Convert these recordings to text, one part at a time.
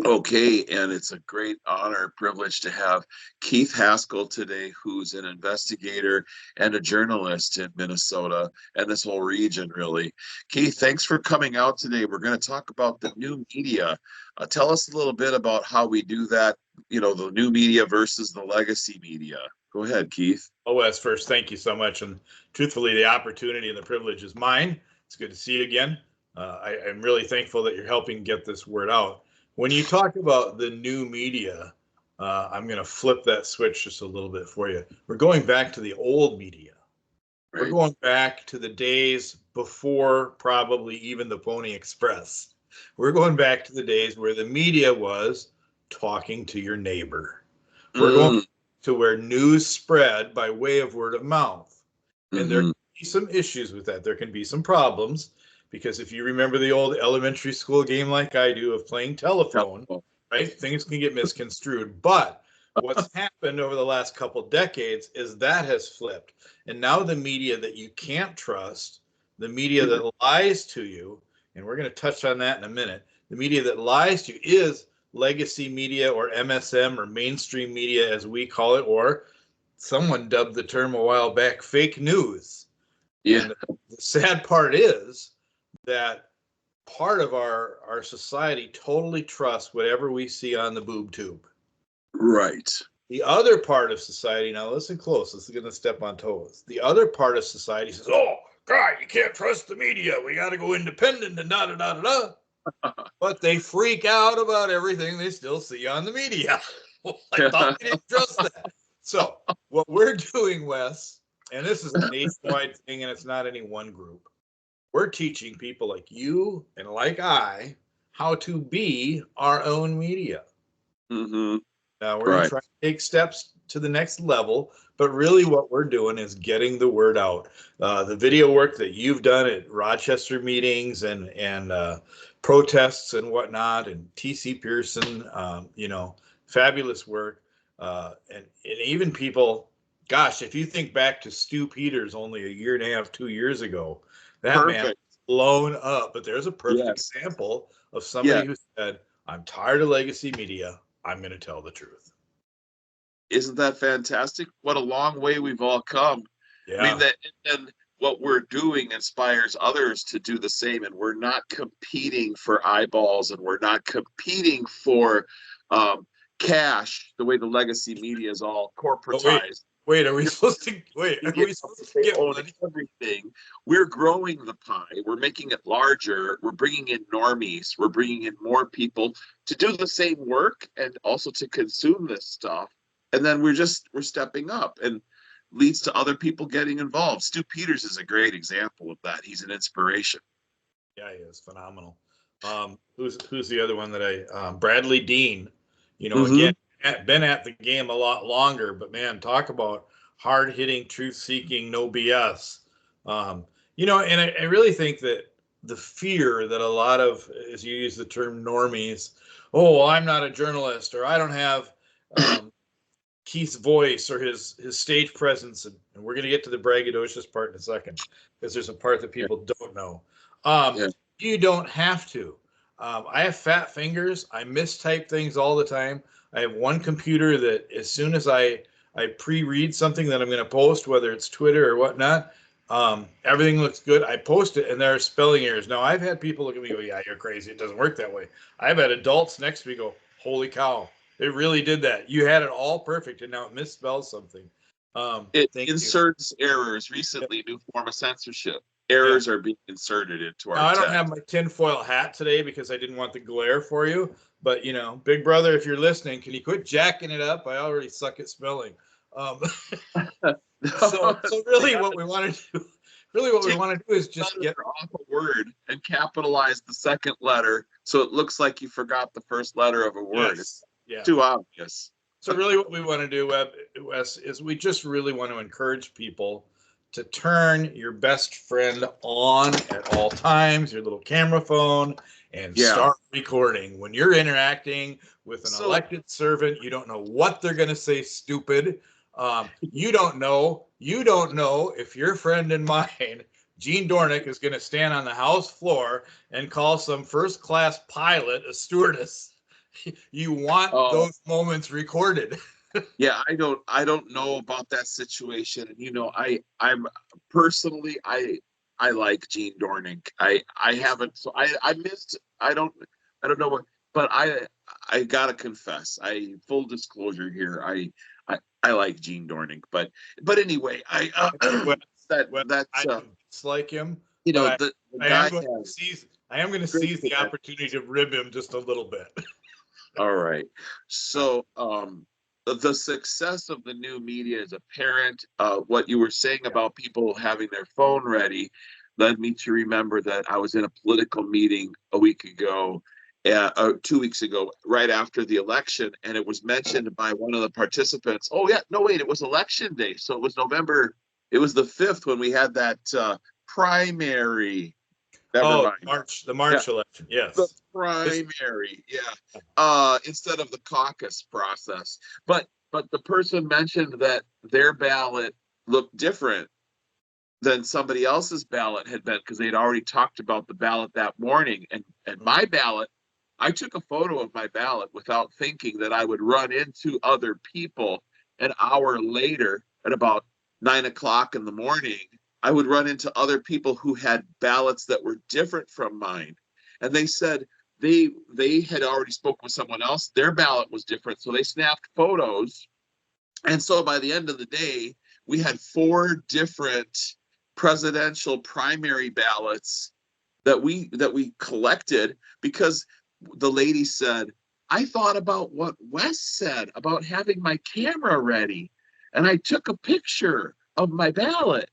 Okay, and it's a great honor, privilege to have Keith Haskell today, who's an investigator and a journalist in Minnesota and this whole region, really. Keith, thanks for coming out today. We're going to talk about the new media. Tell us a little bit about how we do that, the new media versus the legacy media. Go ahead, Keith. Oh, Wes, first, thank you so much. And truthfully, the opportunity and the privilege is mine. It's good to see you again. I'm really thankful that you're helping get this word out. When you talk about the new media, I'm going to flip that switch just a little bit for you. We're going back to the old media. We're going back to the days before probably even the Pony Express. We're going back to the days where the media was talking to your neighbor. We're going to where news spread by way of word of mouth. And there can be some issues with that. There can be some problems because if you remember the old elementary school game like I do of playing telephone, right? Things can get misconstrued. But what's happened over the last couple decades is that has flipped. And now the media that you can't trust, the media that lies to you, and we're going to touch on that in a minute, the media that lies to you is legacy media or MSM or mainstream media as we call it, or someone dubbed the term a while back, fake news. Yeah. And the sad part is that part of our society totally trusts whatever we see on the boob tube. Right. The other part of society, now listen close, this is going to step on toes. The other part of society says, oh, God, you can't trust the media. We got to go independent and da-da-da-da-da. But they freak out about everything they still see on the media. I thought they didn't trust that. So what we're doing, Wes, and this is a nationwide thing and it's not any one group, we're teaching people like you and like I how to be our own media. Now we're going to try to take steps to the next level, but really what we're doing is getting the word out. The video work that you've done at Rochester meetings and protests and whatnot, and TC Pearson, fabulous work. And even people, gosh, if you think back to Stu Peters only a year and a half, 2 years ago, that man was blown up. But there's a perfect example of somebody who said, I'm tired of legacy media. I'm going to tell the truth. Isn't that fantastic? What a long way we've all come. Yeah. I mean, and what we're doing inspires others to do the same. And we're not competing for eyeballs and we're not competing for cash the way the legacy media is all corporatized. Wait, are we supposed to get everything? We're growing the pie. We're making it larger. We're bringing in normies. We're bringing in more people to do the same work and also to consume this stuff. And then we're stepping up and leads to other people getting involved. Stu Peters is a great example of that. He's an inspiration. Yeah, he is phenomenal. Who's the other one that Bradley Dean, again, been at the game a lot longer, but man, talk about hard-hitting, truth-seeking, no BS. And I really think that the fear that a lot of, as you use the term normies, oh, well, I'm not a journalist, or I don't have Keith's voice or his stage presence, and we're going to get to the braggadocious part in a second, because there's a part that people don't know. You don't have to. I have fat fingers. I mistype things all the time. I have one computer that as soon as I pre-read something that I'm going to post, whether it's Twitter or whatnot, everything looks good. I post it and there are spelling errors. Now, I've had people look at me and go, yeah, you're crazy. It doesn't work that way. I've had adults next to me go, holy cow, it really did that. You had it all perfect and now it misspells something. It inserts errors. Recently, new form of censorship. Errors are being inserted into our text. I don't have my tinfoil hat today because I didn't want the glare for you. But, Big Brother, if you're listening, can you quit jacking it up? I already suck at spelling. So really what we want to do, is just get off a word and capitalize the second letter so it looks like you forgot the first letter of a word. Yes. It's too obvious. So really what we want to do, Wes, is we just really want to encourage people to turn your best friend on at all times, your little camera phone, and start recording. When you're interacting with an elected servant, you don't know what they're going to say stupid. You don't know if your friend and mine, Gene Dornick, is going to stand on the House floor and call some first-class pilot a stewardess You want those moments recorded. Yeah, I don't know about that situation. And I'm personally, I like Gene Dornick. I haven't, so I missed, I don't know what, but I gotta confess, full disclosure here, I like Gene Dornick, but anyway, Well, that's I don't dislike him, you know but the I guy am going to has seize. I am going to great seize the credentials. opportunity to rib him just a little bit. All right. So, the success of the new media is apparent. What you were saying about people having their phone ready led me to remember that I was in a political meeting a week ago, 2 weeks ago, right after the election, and it was mentioned by one of the participants. Oh yeah, no wait, it was election day, so it was November. It was the 5th when we had that primary. Never Oh, mind. the Yeah, March election. the Yes. primary, yeah, instead of the caucus process. But the person mentioned that their ballot looked different than somebody else's ballot had been because they'd already talked about the ballot that morning. And my ballot, I took a photo of my ballot without thinking that I would run into other people an hour later at about 9 o'clock in the morning. I would run into other people who had ballots that were different from mine. And they said they had already spoken with someone else. Their ballot was different. So they snapped photos. And so by the end of the day, we had 4 different presidential primary ballots that we collected because the lady said, I thought about what Wes said about having my camera ready. And I took a picture of my ballot.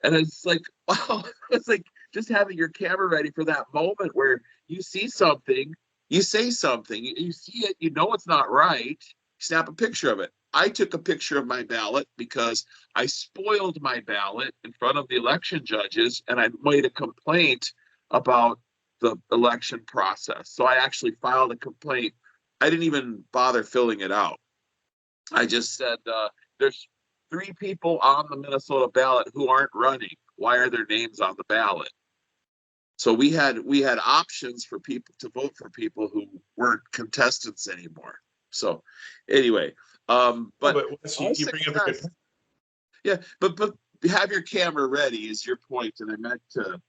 And it's like, wow, it's like just having your camera ready for that moment where you see something, you say something, you see it, it's not right, snap a picture of it. I took a picture of my ballot because I spoiled my ballot in front of the election judges and I made a complaint about the election process. So I actually filed a complaint. I didn't even bother filling it out. I just said, there's 3 people on the Minnesota ballot who aren't running. Why are their names on the ballot? So we had options for people to vote for people who weren't contestants anymore. So anyway, but Wes, our you bring up a good success, point. yeah, but have your camera ready is your point, and I meant to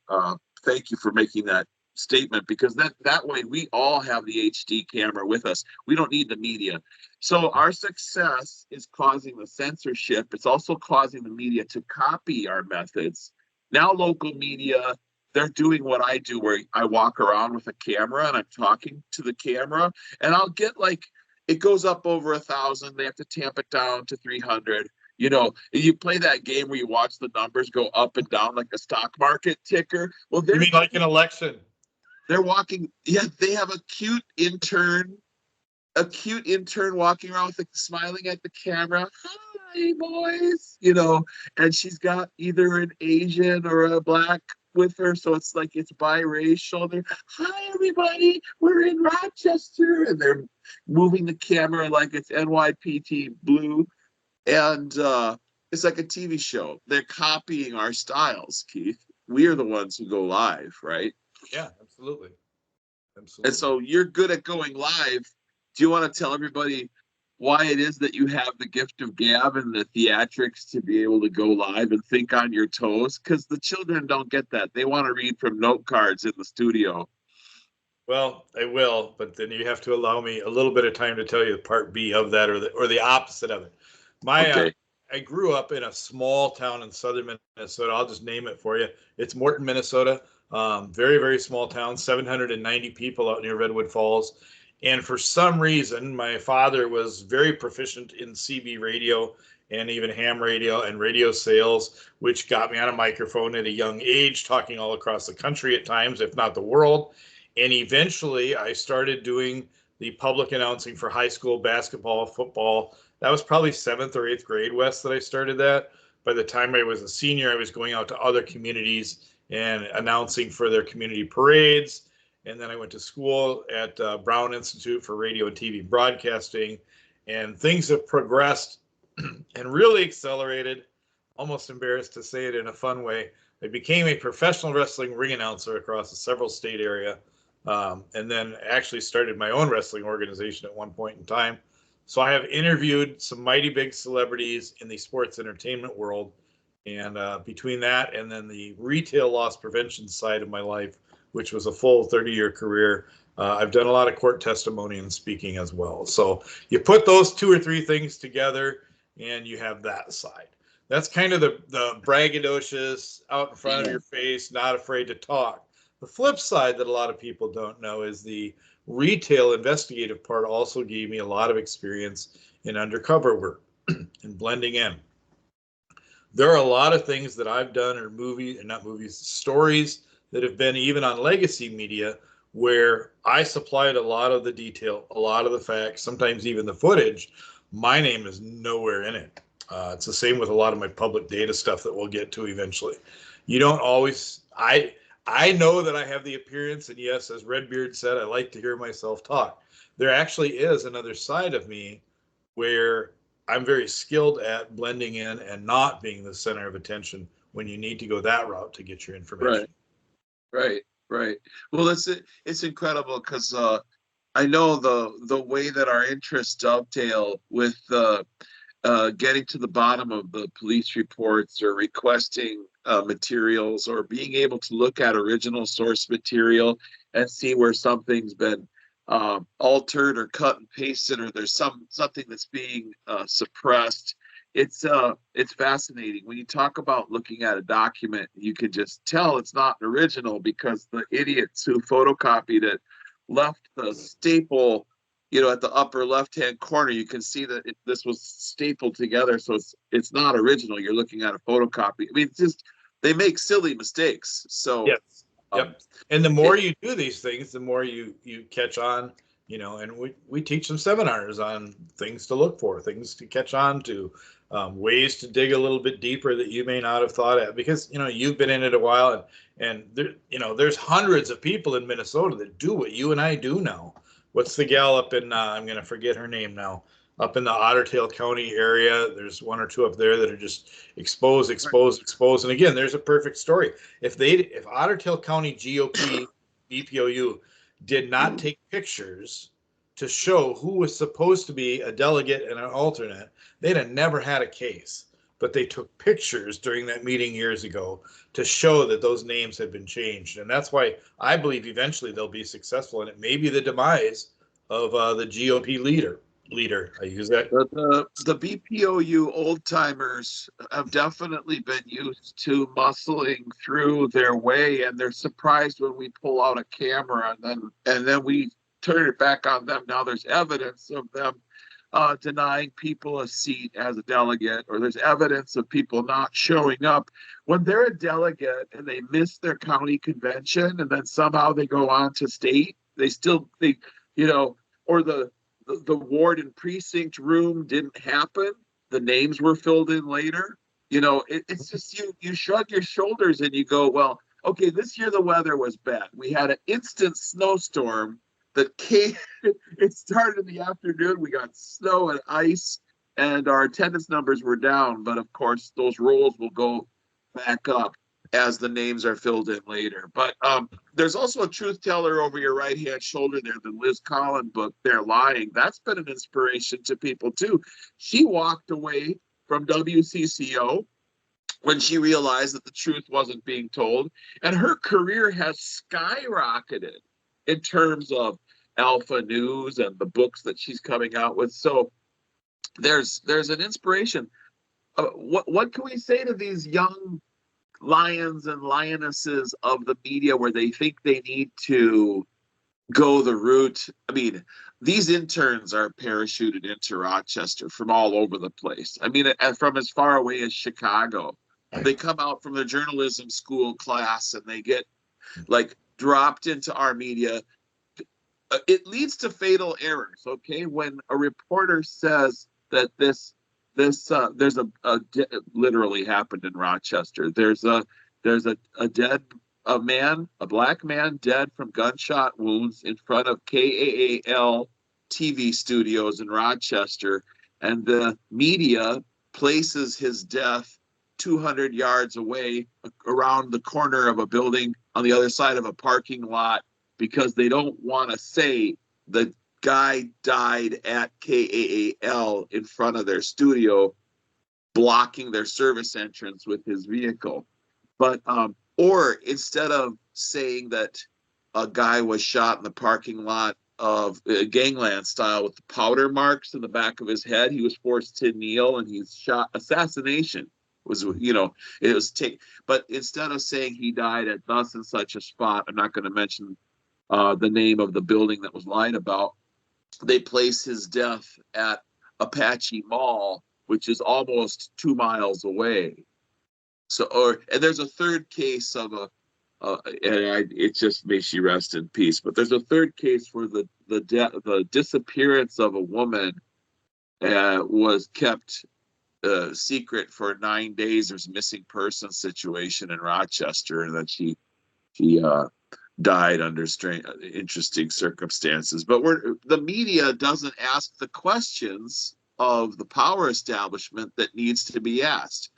thank you for making that statement because that way we all have the HD camera with us. We don't need the media. So our success is causing the censorship. It's also causing the media to copy our methods. Now local media, they're doing what I do where I walk around with a camera and I'm talking to the camera and I'll get like it goes up over 1,000. They have to tamp it down to 300. You play that game where you watch the numbers go up and down like a stock market ticker. Well, You mean like an election? they're walking. Yeah, they have a cute intern walking around with smiling at the camera. Hi, boys. And she's got either an Asian or a black with her, so it's like it's biracial. They're, hi, everybody. We're in Rochester, and they're moving the camera like it's NYPD Blue. And it's like a TV show. They're copying our styles, Keith. We are the ones who go live, right? Yeah, absolutely. And so you're good at going live. Do you want to tell everybody why it is that you have the gift of gab and the theatrics to be able to go live and think on your toes? Because the children don't get that. They want to read from note cards in the studio. Well, I will, but then you have to allow me a little bit of time to tell you the part B of that, or the opposite of it. Okay. I grew up in a small town in southern Minnesota. I'll just name it for you. It's Morton, Minnesota. Very, very small town, 790 people out near Redwood Falls. And for some reason, my father was very proficient in CB radio and even ham radio and radio sales, which got me on a microphone at a young age, talking all across the country at times, if not the world. And eventually I started doing the public announcing for high school basketball, football. That was probably 7th or 8th grade, West, that I started that. By the time I was a senior, I was going out to other communities and announcing for their community parades. And then I went to school at Brown Institute for Radio and TV Broadcasting. And things have progressed and really accelerated. Almost embarrassed to say it in a fun way. I became a professional wrestling ring announcer across the several state area. and then actually started my own wrestling organization at one point in time. So I have interviewed some mighty big celebrities in the sports entertainment world. And between that and then the retail loss prevention side of my life, which was a full 30-year career, I've done a lot of court testimony and speaking as well. So you put those 2 or 3 things together and you have that side. That's kind of the braggadocious, out in front of your face, not afraid to talk. The flip side that a lot of people don't know is the retail investigative part also gave me a lot of experience in undercover work and blending in. There are a lot of things that I've done, or stories that have been even on legacy media where I supplied a lot of the detail, a lot of the facts, sometimes even the footage. My name is nowhere in it. It's the same with a lot of my public data stuff that we'll get to eventually. You don't always, I know that I have the appearance, and yes, as Redbeard said, I like to hear myself talk. There actually is another side of me where I'm very skilled at blending in and not being the center of attention when you need to go that route to get your information. Right. Well, it's incredible because I know the way that our interests dovetail with getting to the bottom of the police reports or requesting materials or being able to look at original source material and see where something's been altered or cut and pasted, or there's something that's being suppressed. It's fascinating. When you talk about looking at a document, you can just tell it's not an original because the idiots who photocopied it left the staple, at the upper left-hand corner. You can see that this was stapled together, so it's not original. You're looking at a photocopy. I mean, it's just, they make silly mistakes. So yes. Yep. And the more you do these things, the more you catch on, and we teach some seminars on things to look for, things to catch on to, ways to dig a little bit deeper that you may not have thought at, because, you've been in it a while, and there, there's hundreds of people in Minnesota that do what you and I do now. What's the gal up in, I'm going to forget her name now, up in the Otter Tail County area? There's 1 or 2 up there that are just expose. And again, there's a perfect story. If Otter Tail County GOP, BPOU did not take pictures to show who was supposed to be a delegate and an alternate, they'd have never had a case. But they took pictures during that meeting years ago to show that those names had been changed. And that's why I believe eventually they'll be successful. And it may be the demise of the GOP leader. I use that. The BPOU old timers have definitely been used to muscling through their way, and they're surprised when we pull out a camera and then we turn it back on them. Now there's evidence of them denying people a seat as a delegate, or there's evidence of people not showing up when they're a delegate and they miss their county convention, and then somehow they go on to state. Or the ward and precinct room didn't happen. The names were filled in later. It's just you shrug your shoulders and you go, well, okay, this year the weather was bad. We had an instant snowstorm that came. It started in the afternoon. We got snow and ice, and our attendance numbers were down. But of course, those rolls will go back up as the names are filled in later. But there's also a truth teller over your right-hand shoulder there, the Liz Collin book, They're Lying. That's been an inspiration to people too. She walked away from WCCO when she realized that the truth wasn't being told, and her career has skyrocketed in terms of Alpha News and the books that she's coming out with. So there's an inspiration. What can we say to these young lions and lionesses of the media where they think they need to go the route? I mean, these interns are parachuted into Rochester from all over the place. I mean, from as far away as Chicago. They come out from their journalism school class and they get dropped into our media. It leads to fatal errors. Okay, when a reporter says that this literally happened in Rochester. There's a black man dead from gunshot wounds in front of KAAL TV studios in Rochester, and the media places his death 200 yards away around the corner of a building on the other side of a parking lot because they don't want to say the guy died at KAAL in front of their studio, blocking their service entrance with his vehicle. But or instead of saying that a guy was shot in the parking lot of gangland style with the powder marks in the back of his head, he was forced to kneel and he's shot. Assassination was, it was take. But instead of saying he died at thus and such a spot, I'm not going to mention the name of the building that was lied about. They place his death at Apache Mall, which is almost 2 miles away. So, and there's a third case of it just may she rest in peace. But there's a third case where the disappearance of a woman was kept secret for 9 days. There's a missing person situation in Rochester, and then she died under interesting circumstances. But the media doesn't ask the questions of the power establishment that needs to be asked.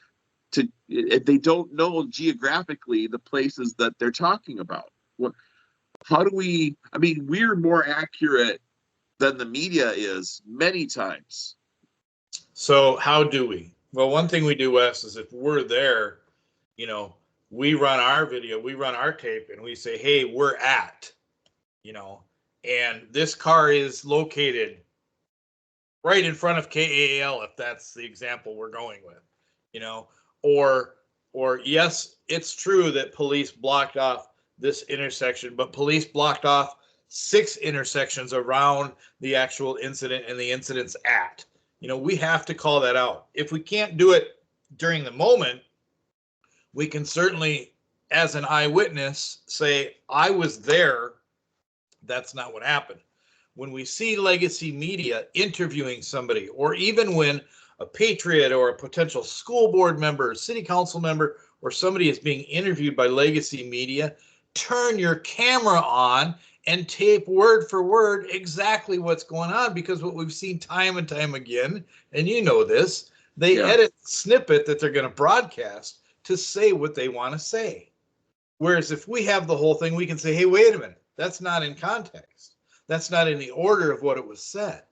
If they don't know geographically the places that they're talking about. How do we? I mean, we're more accurate than the media is many times. So how do we? Well, one thing we do, Wes, is if we're there, we run our video, we run our tape, and we say, hey, we're at, and this car is located right in front of KAAL, if that's the example we're going with, or yes, it's true that police blocked off this intersection, but police blocked off 6 intersections around the actual incident and the incident's at. We have to call that out. If we can't do it during the moment, we can certainly, as an eyewitness, say, I was there. That's not what happened. When we see legacy media interviewing somebody, or even when a patriot or a potential school board member, city council member, or somebody is being interviewed by legacy media, turn your camera on and tape word for word exactly what's going on, because what we've seen time and time again, and this, they edit the snippet that they're going to broadcast to say what they want to say. Whereas if we have the whole thing, we can say, hey, wait a minute, that's not in context. That's not in the order of what it was said.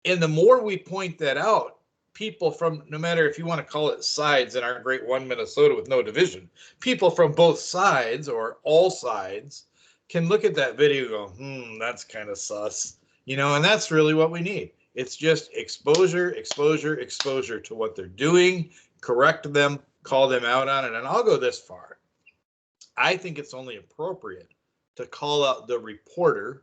And the more we point that out, people from, no matter if you want to call it sides in our great one Minnesota with no division, people from both sides or all sides can look at that video and go, that's kind of sus, and that's really what we need. It's just exposure to what they're doing, correct them, call them out on it. And I'll go this far. I think it's only appropriate to call out the reporter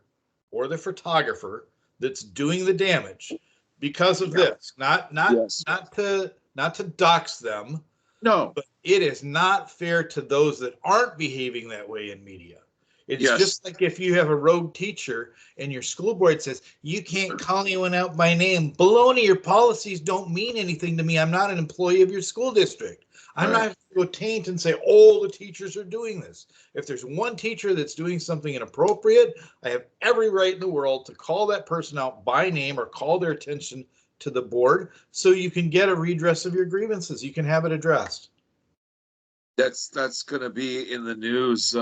or the photographer that's doing the damage because of this, not to dox them. No, but it is not fair to those that aren't behaving that way in media. It's just like if you have a rogue teacher and your school board says, you can't call anyone out by name. Baloney, your policies don't mean anything to me. I'm not an employee of your school district. I'm not going to go taint and say all the teachers are doing this. If there's one teacher that's doing something inappropriate, I have every right in the world to call that person out by name or call their attention to the board so you can get a redress of your grievances. You can have it addressed. That's going to be in the news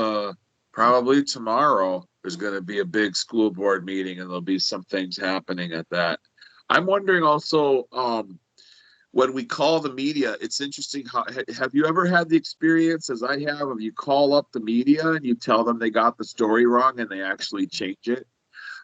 probably tomorrow. There's going to be a big school board meeting and there'll be some things happening at that. I'm wondering also, when we call the media, it's interesting. Have you ever had the experience, as I have, of you call up the media and you tell them they got the story wrong and they actually change it?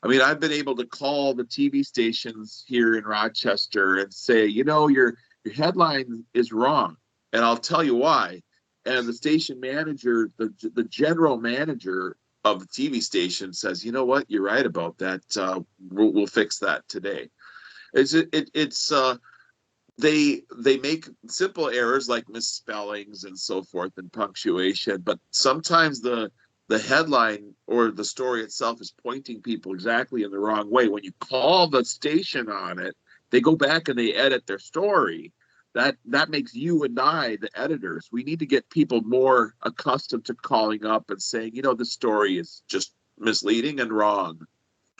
I mean, I've been able to call the TV stations here in Rochester and say, your headline is wrong, and I'll tell you why. And the station manager, the general manager of the TV station says, you know what, you're right about that. We'll fix that today. They make simple errors like misspellings and so forth and punctuation, but sometimes the headline or the story itself is pointing people exactly in the wrong way. When you call the station on it, they go back and they edit their story. That makes you and I, the editors, we need to get people more accustomed to calling up and saying, this story is just misleading and wrong.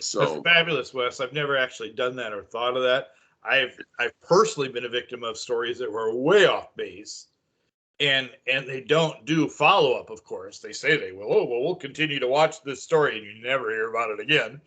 So that's fabulous, Wes. I've never actually done that or thought of that. I've personally been a victim of stories that were way off base. and they don't do follow-up, of course. They say they will. Oh, well, we'll continue to watch this story, and you never hear about it again.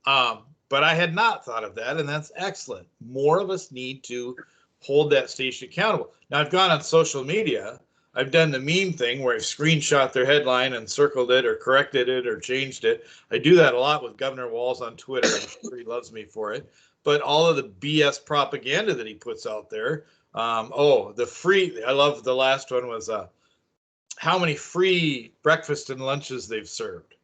But I had not thought of that, and that's excellent. More of us need to hold that station accountable. Now, I've gone on social media. I've done the meme thing where I've screenshot their headline and circled it or corrected it or changed it. I do that a lot with Governor Walz on Twitter. I'm sure he loves me for it. But all of the BS propaganda that he puts out there, the free, I love the last one was how many free breakfast and lunches they've served.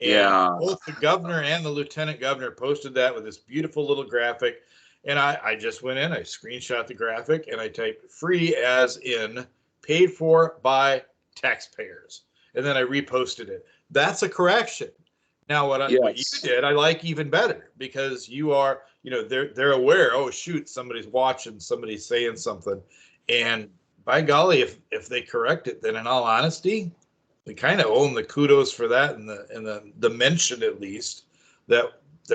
And Yeah. both the governor and the lieutenant governor posted that with this beautiful little graphic. And I just went in, I screenshot the graphic, and I typed free as in paid for by taxpayers. And then I reposted it. That's a correction. Now, what you did, I like even better, because you are, they're aware, oh, shoot, somebody's watching, somebody's saying something. And by golly, if they correct it, then in all honesty, we kind of own the kudos for that, and the mention, at least, that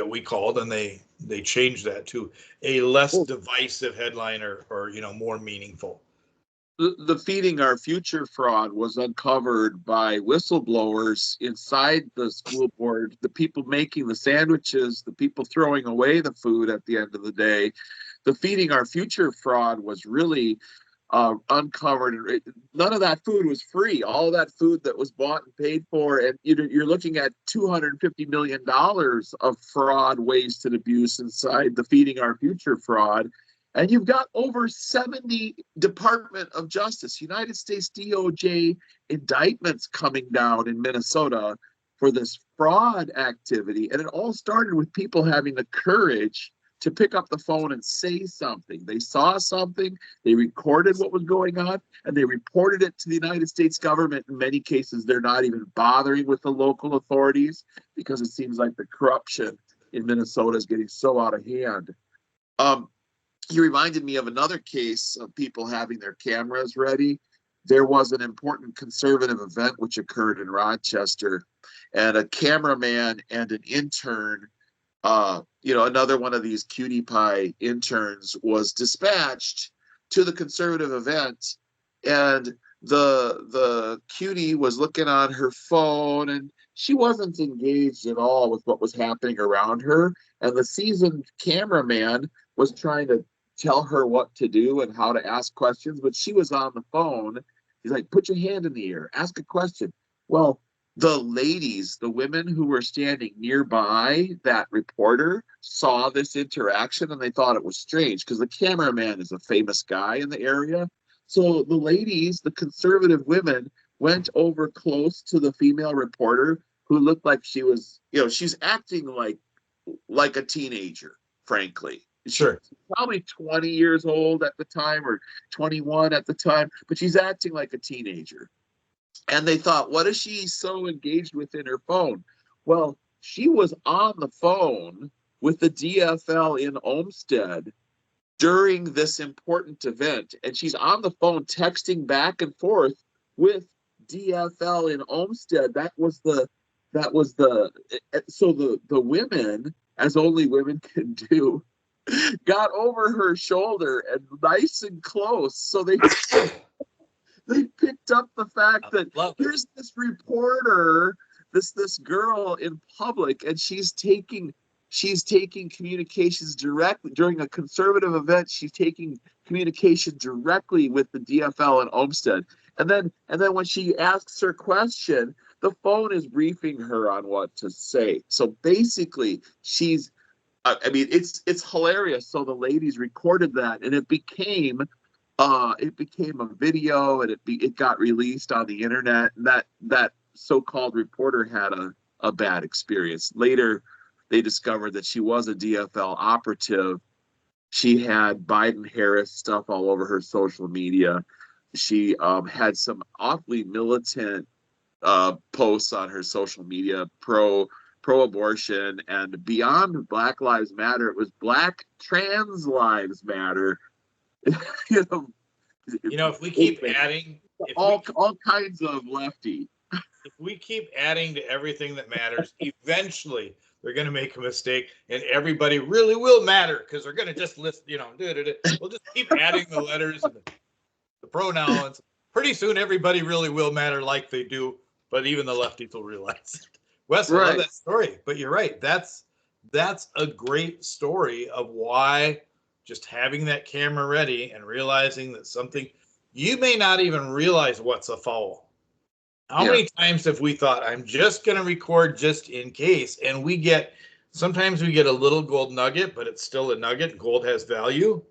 we called, and they changed that to a less divisive headline or more meaningful. The Feeding Our Future fraud was uncovered by whistleblowers inside the school board, the people making the sandwiches, the people throwing away the food at the end of the day. The Feeding Our Future fraud was really uncovered. None of that food was free. All of that food that was bought and paid for, and you're looking at $250 million of fraud, waste, and abuse inside the Feeding Our Future fraud. And you've got over 70 Department of Justice, United States DOJ indictments coming down in Minnesota for this fraud activity. And it all started with people having the courage to pick up the phone and say something. They saw something, they recorded what was going on, and they reported it to the United States government. In many cases, they're not even bothering with the local authorities, because it seems like the corruption in Minnesota is getting so out of hand. You reminded me of another case of people having their cameras ready. There was an important conservative event which occurred in Rochester, and a cameraman and an intern, another one of these cutie pie interns, was dispatched to the conservative event, and the cutie was looking on her phone, and she wasn't engaged at all with what was happening around her. And the seasoned cameraman was trying to tell her what to do and how to ask questions, but she was on the phone. He's like, put your hand in the air, ask a question. Well, the ladies, the women who were standing nearby that reporter, saw this interaction, and they thought it was strange because the cameraman is a famous guy in the area. So the ladies, the conservative women, went over close to the female reporter, who looked like she was, she's acting like a teenager, frankly. Sure. She's probably 20 years old at the time, or 21 at the time, but she's acting like a teenager. And they thought, what is she so engaged with in her phone? Well, she was on the phone with the DFL in Olmsted during this important event. And she's on the phone texting back and forth with DFL in Olmsted. So the women, as only women can do, got over her shoulder and nice and close. So they picked up the fact that here's this reporter, this girl in public, and she's taking communications directly during a conservative event. She's taking communication directly with the DFL in Olmsted. And then when she asks her question, the phone is briefing her on what to say. So basically, it's hilarious. So the ladies recorded that, and it became a video, and it got released on the internet. And that so-called reporter had a bad experience. Later, they discovered that she was a DFL operative. She had Biden-Harris stuff all over her social media. She had some awfully militant posts on her social media, pro-abortion, and beyond Black Lives Matter, it was Black Trans Lives Matter. If we keep adding all kinds of lefty. If we keep adding to everything that matters, eventually they're going to make a mistake, and everybody really will matter, because they're going to just list, we'll just keep adding the letters and the pronouns. pretty soon everybody really will matter like they do, but even the lefties will realize it. Wes, I love Right. that story, but you're right. That's a great story of why just having that camera ready and realizing that something, you may not even realize what's a foul. How Yeah. many times have we thought, I'm just going to record just in case? And sometimes we get a little gold nugget, but it's still a nugget. Gold has value.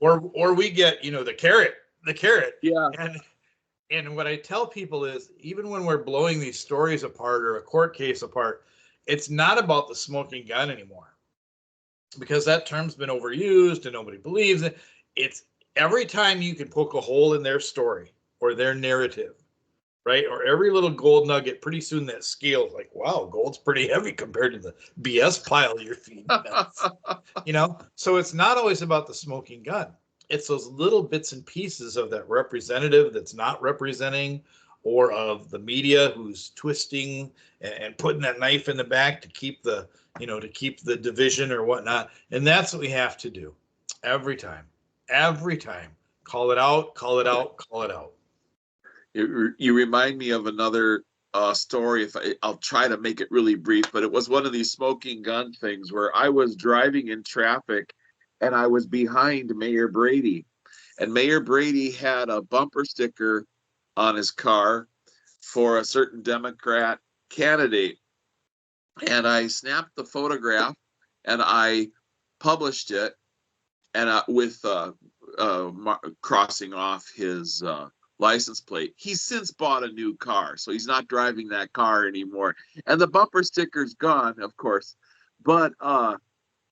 Or we get, the carrot. Yeah. And what I tell people is, even when we're blowing these stories apart or a court case apart, it's not about the smoking gun anymore, because that term's been overused and nobody believes it. It's every time you can poke a hole in their story or their narrative, right? Or every little gold nugget, pretty soon that scale's like, wow, gold's pretty heavy compared to the BS pile you're feeding us. So it's not always about the smoking gun. It's those little bits and pieces of that representative that's not representing, or of the media who's twisting and putting that knife in the back to keep the division or whatnot. And that's what we have to do every time. Call it out, call it out, call it out. You remind me of another story. I'll try to make it really brief, but it was one of these smoking gun things where I was driving in traffic and I was behind Mayor Brady, and Mayor Brady had a bumper sticker on his car for a certain Democrat candidate, and I snapped the photograph and I published it, and with crossing off his license plate. He's since bought a new car, so he's not driving that car anymore. And the bumper sticker's gone, of course. But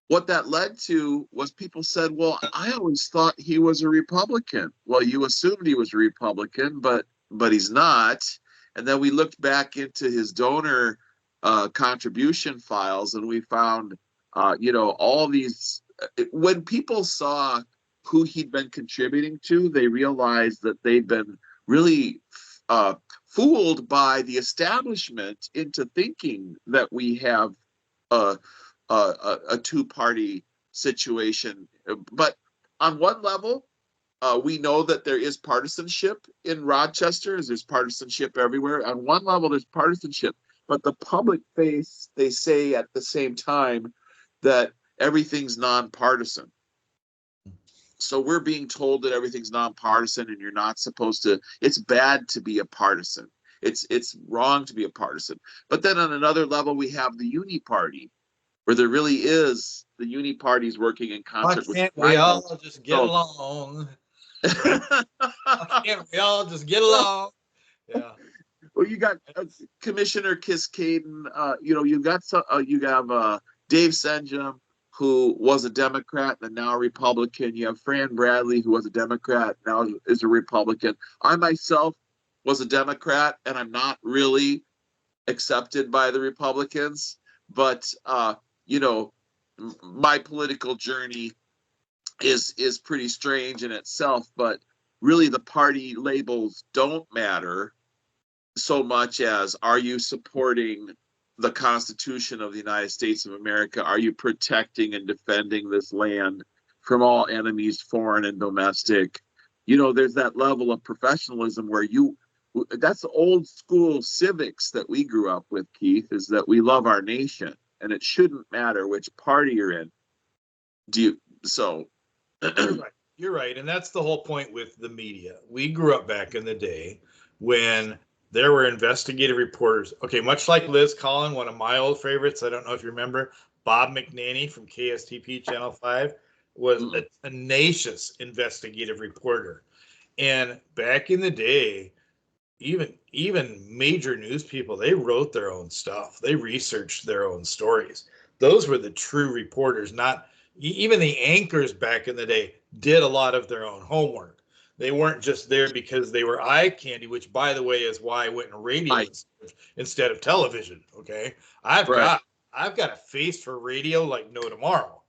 what that led to was people said, well, I always thought he was a Republican. Well, you assumed he was a Republican, but he's not. And then we looked back into his donor contribution files, and we found, all these. When people saw who he'd been contributing to, they realized that they'd been really fooled by the establishment into thinking that we have a two-party situation. But on one level, we know that there is partisanship in Rochester, as there's partisanship everywhere. On one level, there's partisanship, but the public face, they say at the same time that everything's nonpartisan. So we're being told that everything's nonpartisan and you're not supposed to, it's bad to be a partisan. It's wrong to be a partisan. But then on another level, we have the uni party, where there really is the uni parties working in concert. Why can't we all just get along? Why can't we all just get along? Yeah. Well, you got Commissioner Kiskaden. You have Dave Senjum, who was a Democrat and now a Republican. You have Fran Bradley, who was a Democrat, now is a Republican. I myself was a Democrat, and I'm not really accepted by the Republicans. But my political journey is pretty strange in itself. But really, the party labels don't matter so much as, are you supporting the Constitution of the United States of America? Are you protecting and defending this land from all enemies, foreign and domestic? There's that level of professionalism where that's the old school civics that we grew up with, Keith, is that we love our nation and it shouldn't matter which party you're in. You're right. And that's the whole point with the media. We grew up back in the day when there were investigative reporters. Okay, much like Liz Collin, one of my old favorites. I don't know if you remember, Bob McNaney from KSTP Channel 5 was a tenacious investigative reporter. And back in the day, even major news people, they wrote their own stuff. They researched their own stories. Those were the true reporters. Not even the anchors back in the day did a lot of their own homework. They weren't just there because they were eye candy, which, by the way, is why I went in radio instead of television. Okay, I've got a face for radio like no tomorrow,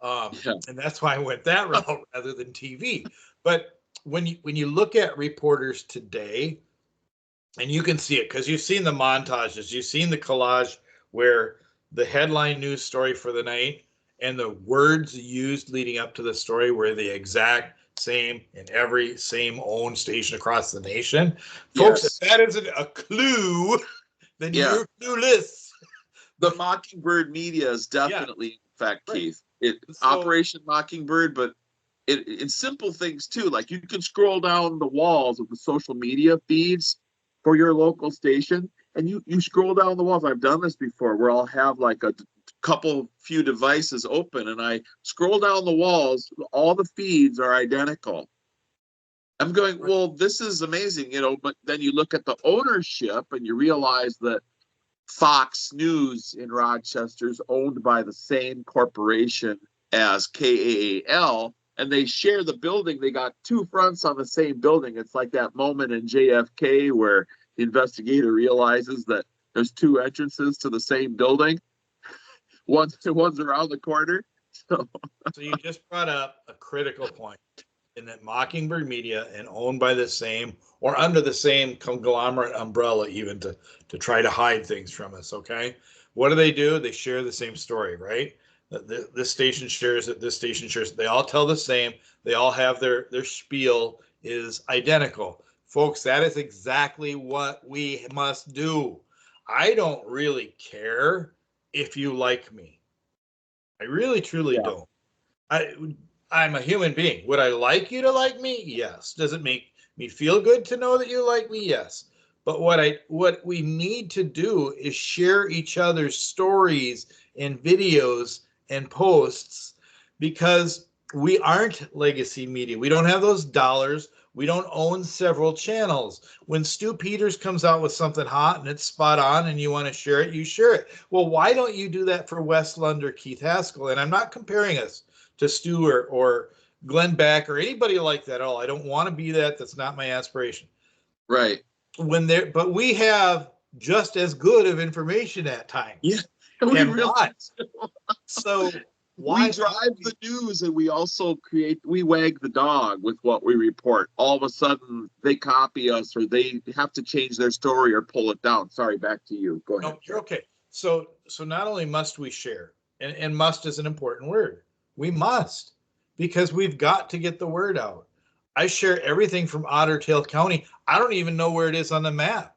and that's why I went that route rather than TV. But when you look at reporters today, and you can see it because you've seen the montages, you've seen the collage where the headline news story for the night and the words used leading up to the story were the exact same in every same owned station across the nation. Folks, Yes. if that isn't a clue, then Yeah. you're clueless. The Mockingbird media is definitely, in fact, Right. Keith. It So- Operation Mockingbird, but in simple things too. Like you can scroll down the walls of the social media feeds for your local station, and you scroll down the walls. I've done this before, where I'll have like a few devices open, and I scroll down the walls. All the feeds are identical. I'm going, well, this is amazing, but then you look at the ownership and you realize that Fox News in Rochester is owned by the same corporation as KAAL, and they share the building. They got two fronts on the same building. It's like that moment in JFK where the investigator realizes that there's two entrances to the same building. One's around the corner. So you just brought up a critical point in that Mockingbird Media and owned by the same or under the same conglomerate umbrella, even to try to hide things from us. Okay. What do? They share the same story, right? This station shares it. This station shares it. They all tell the same. They all have their spiel is identical. Folks, that is exactly what we must do. I don't really care if you like me. I really, truly don't. I'm a human being. Would I like you to like me? Yes. Does it make me feel good to know that you like me? Yes. But what we need to do is share each other's stories and videos and posts, because we aren't legacy media. We don't have those dollars. We don't own several channels. When Stu Peters comes out with something hot and it's spot on and you want to share it, you share it. Well, why don't you do that for Wes Lund or Keith Haskell? And I'm not comparing us to Stu or Glenn Beck or anybody like that at all. I don't want to be that. That's not my aspiration. Right. But we have just as good of information at times. Yeah. And why? So why we drive the news, and we also we wag the dog with what we report. All of a sudden they copy us, or they have to change their story or pull it down. Sorry, back to you. Go ahead. No, you're okay. So not only must we share, and must is an important word. We must, because we've got to get the word out. I share everything from Otter Tail County. I don't even know where it is on the map.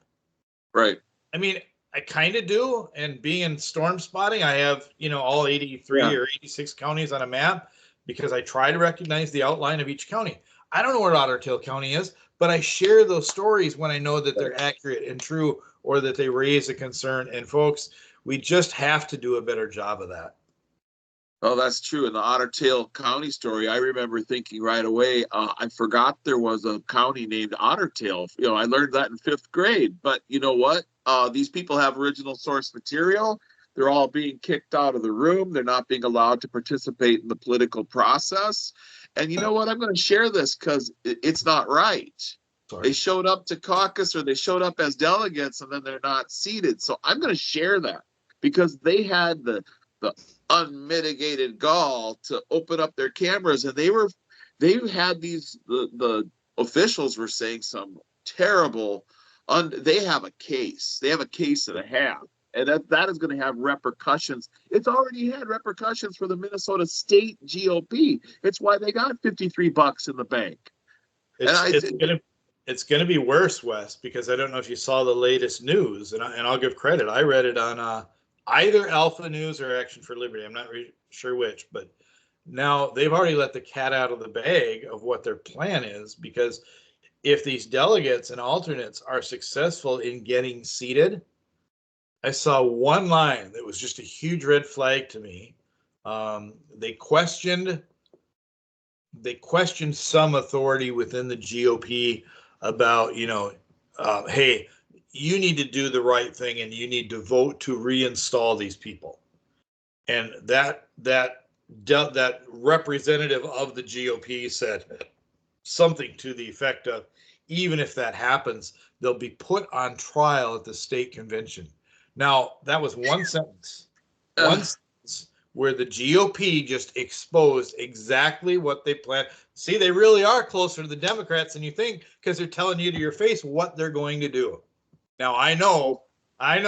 Right. I mean, I kind of do. And being in storm spotting, I have, all 83 or 86 counties on a map, because I try to recognize the outline of each county. I don't know where Otter Tail County is, but I share those stories when I know that they're accurate and true, or that they raise a concern. And folks, we just have to do a better job of that. Oh, that's true. In the Otter Tail County story, I remember thinking right away, I forgot there was a county named Otter Tail. I learned that in 5th grade. But you know what? These people have original source material. They're all being kicked out of the room. They're not being allowed to participate in the political process. And you know what? I'm going to share this because it's not right. Sorry. They showed up to caucus, or they showed up as delegates, and then they're not seated. So I'm going to share that, because they had the unmitigated gall to open up their cameras, and they had the officials were saying some terrible they have a case and a half, and that is going to have repercussions. It's already had repercussions for the Minnesota State GOP. It's why they got $53 in the bank. It's going to be worse, Wes, because I don't know if you saw the latest news, and I'll give credit. I read it on either Alpha News or Action for Liberty. I'm not sure which, but now they've already let the cat out of the bag of what their plan is, because if these delegates and alternates are successful in getting seated, I saw one line that was just a huge red flag to me. They questioned some authority within the GOP about, hey, you need to do the right thing and you need to vote to reinstall these people. And that representative of the GOP said something to the effect of, even if that happens, they'll be put on trial at the state convention. Now, that was one sentence. One sentence where the GOP just exposed exactly what they plan. See, they really are closer to the Democrats than you think, because they're telling you to your face what they're going to do. Now, I know, I'm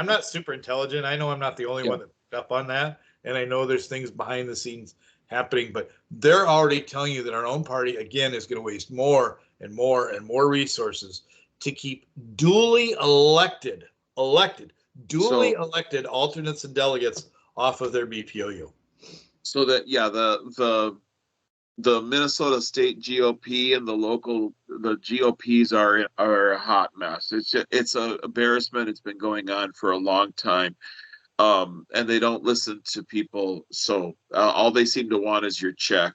not super intelligent. I know I'm not the only one that picked up on that. And I know there's things behind the scenes happening, but they're already telling you that our own party, again, is going to waste more and more and more resources to keep duly elected alternates and delegates off of their BPOU. So that, yeah, the Minnesota State GOP and the GOPs are a hot mess. It's an embarrassment. It's been going on for a long time. And they don't listen to people. So all they seem to want is your check.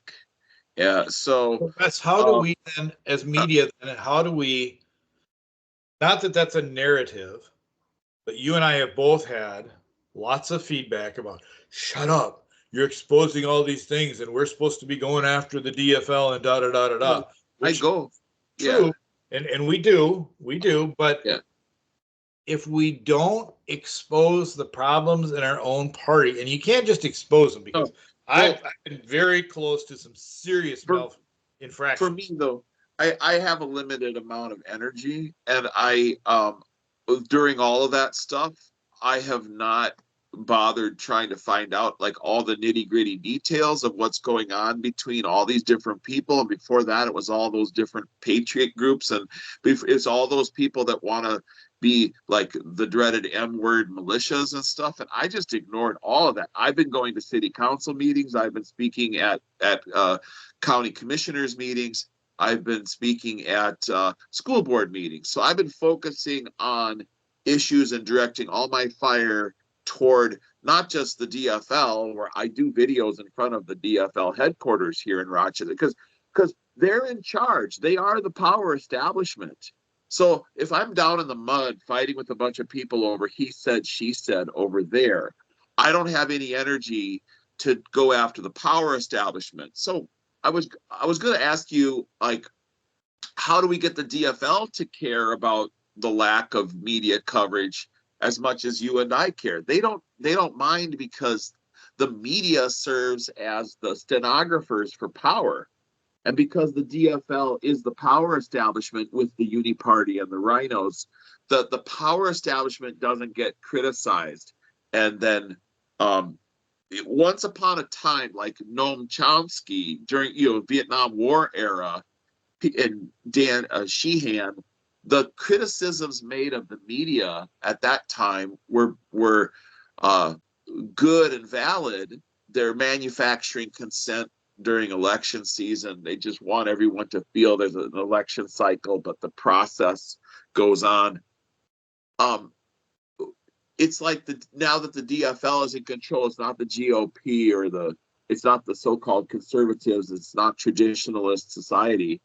Yeah. So Wes, how do we then, as media, then how do we, not that that's a narrative, but you and I have both had lots of feedback about, shut up, you're exposing all these things and we're supposed to be going after the DFL and da da da da da. I go. True. Yeah. And we do, but yeah. If we don't expose the problems in our own party, and you can't just expose them, because I've been very close to some serious infractions. For me, though, I have a limited amount of energy, and I during all of that stuff, I have not bothered trying to find out like all the nitty-gritty details of what's going on between all these different people. And before that, it was all those different patriot groups, and it's all those people that want to be like the dreaded M-word militias and stuff. And I just ignored all of that. I've been going to city council meetings. I've been speaking at county commissioners meetings. I've been speaking at school board meetings. So I've been focusing on issues and directing all my fire toward not just the DFL, where I do videos in front of the DFL headquarters here in Rochester, because they're in charge. They are the power establishment. So if I'm down in the mud fighting with a bunch of people over he said, she said over there, I don't have any energy to go after the power establishment. So I was going to ask you, like, how do we get the DFL to care about the lack of media coverage as much as you and I care? They don't mind, because the media serves as the stenographers for power. And because the DFL is the power establishment with the Uni Party and the Rhinos, the power establishment doesn't get criticized. And then once upon a time, like Noam Chomsky during Vietnam War era, and Dan Sheehan, the criticisms made of the media at that time were good and valid. They're manufacturing consent during election season. They just want everyone to feel there's an election cycle, but the process goes on. It's like now that the DFL is in control, it's not the GOP it's not the so-called conservatives, it's not traditionalist society.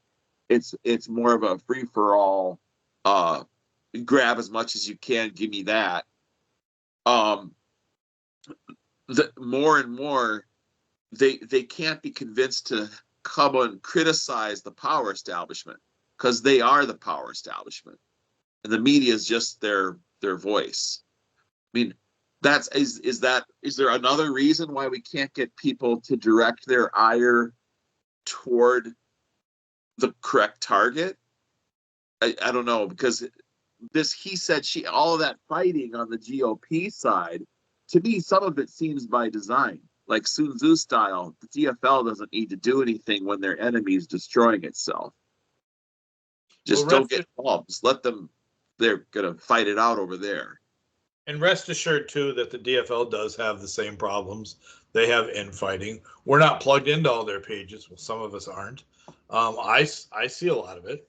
It's more of a free-for-all, grab as much as you can, give me that. More and more, they can't be convinced to come and criticize the power establishment, because they are the power establishment, and the media is just their voice. I mean, is there another reason why we can't get people to direct their ire toward the correct target? I don't know, because this he said, she, all of that fighting on the GOP side, to me, some of it seems by design. Like Sun Tzu style, the DFL doesn't need to do anything when their enemy is destroying itself. Just don't get involved. Just let them, they're going to fight it out over there. And rest assured, too, that the DFL does have the same problems. They have infighting. We're not plugged into all their pages. Well, some of us aren't. I see a lot of it.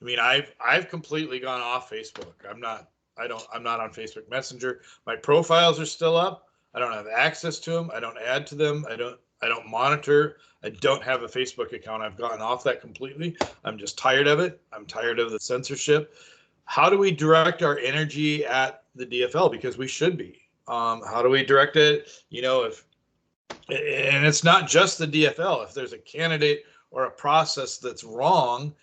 I mean, I've completely gone off Facebook. I'm not on Facebook Messenger. My profiles are still up. I don't have access to them. I don't add to them. I don't monitor. I don't have a Facebook account. I've gotten off that completely. I'm just tired of it. I'm tired of the censorship. How do we direct our energy at the DFL? Because we should be. How do we direct it? And it's not just the DFL. If there's a candidate or a process that's wrong,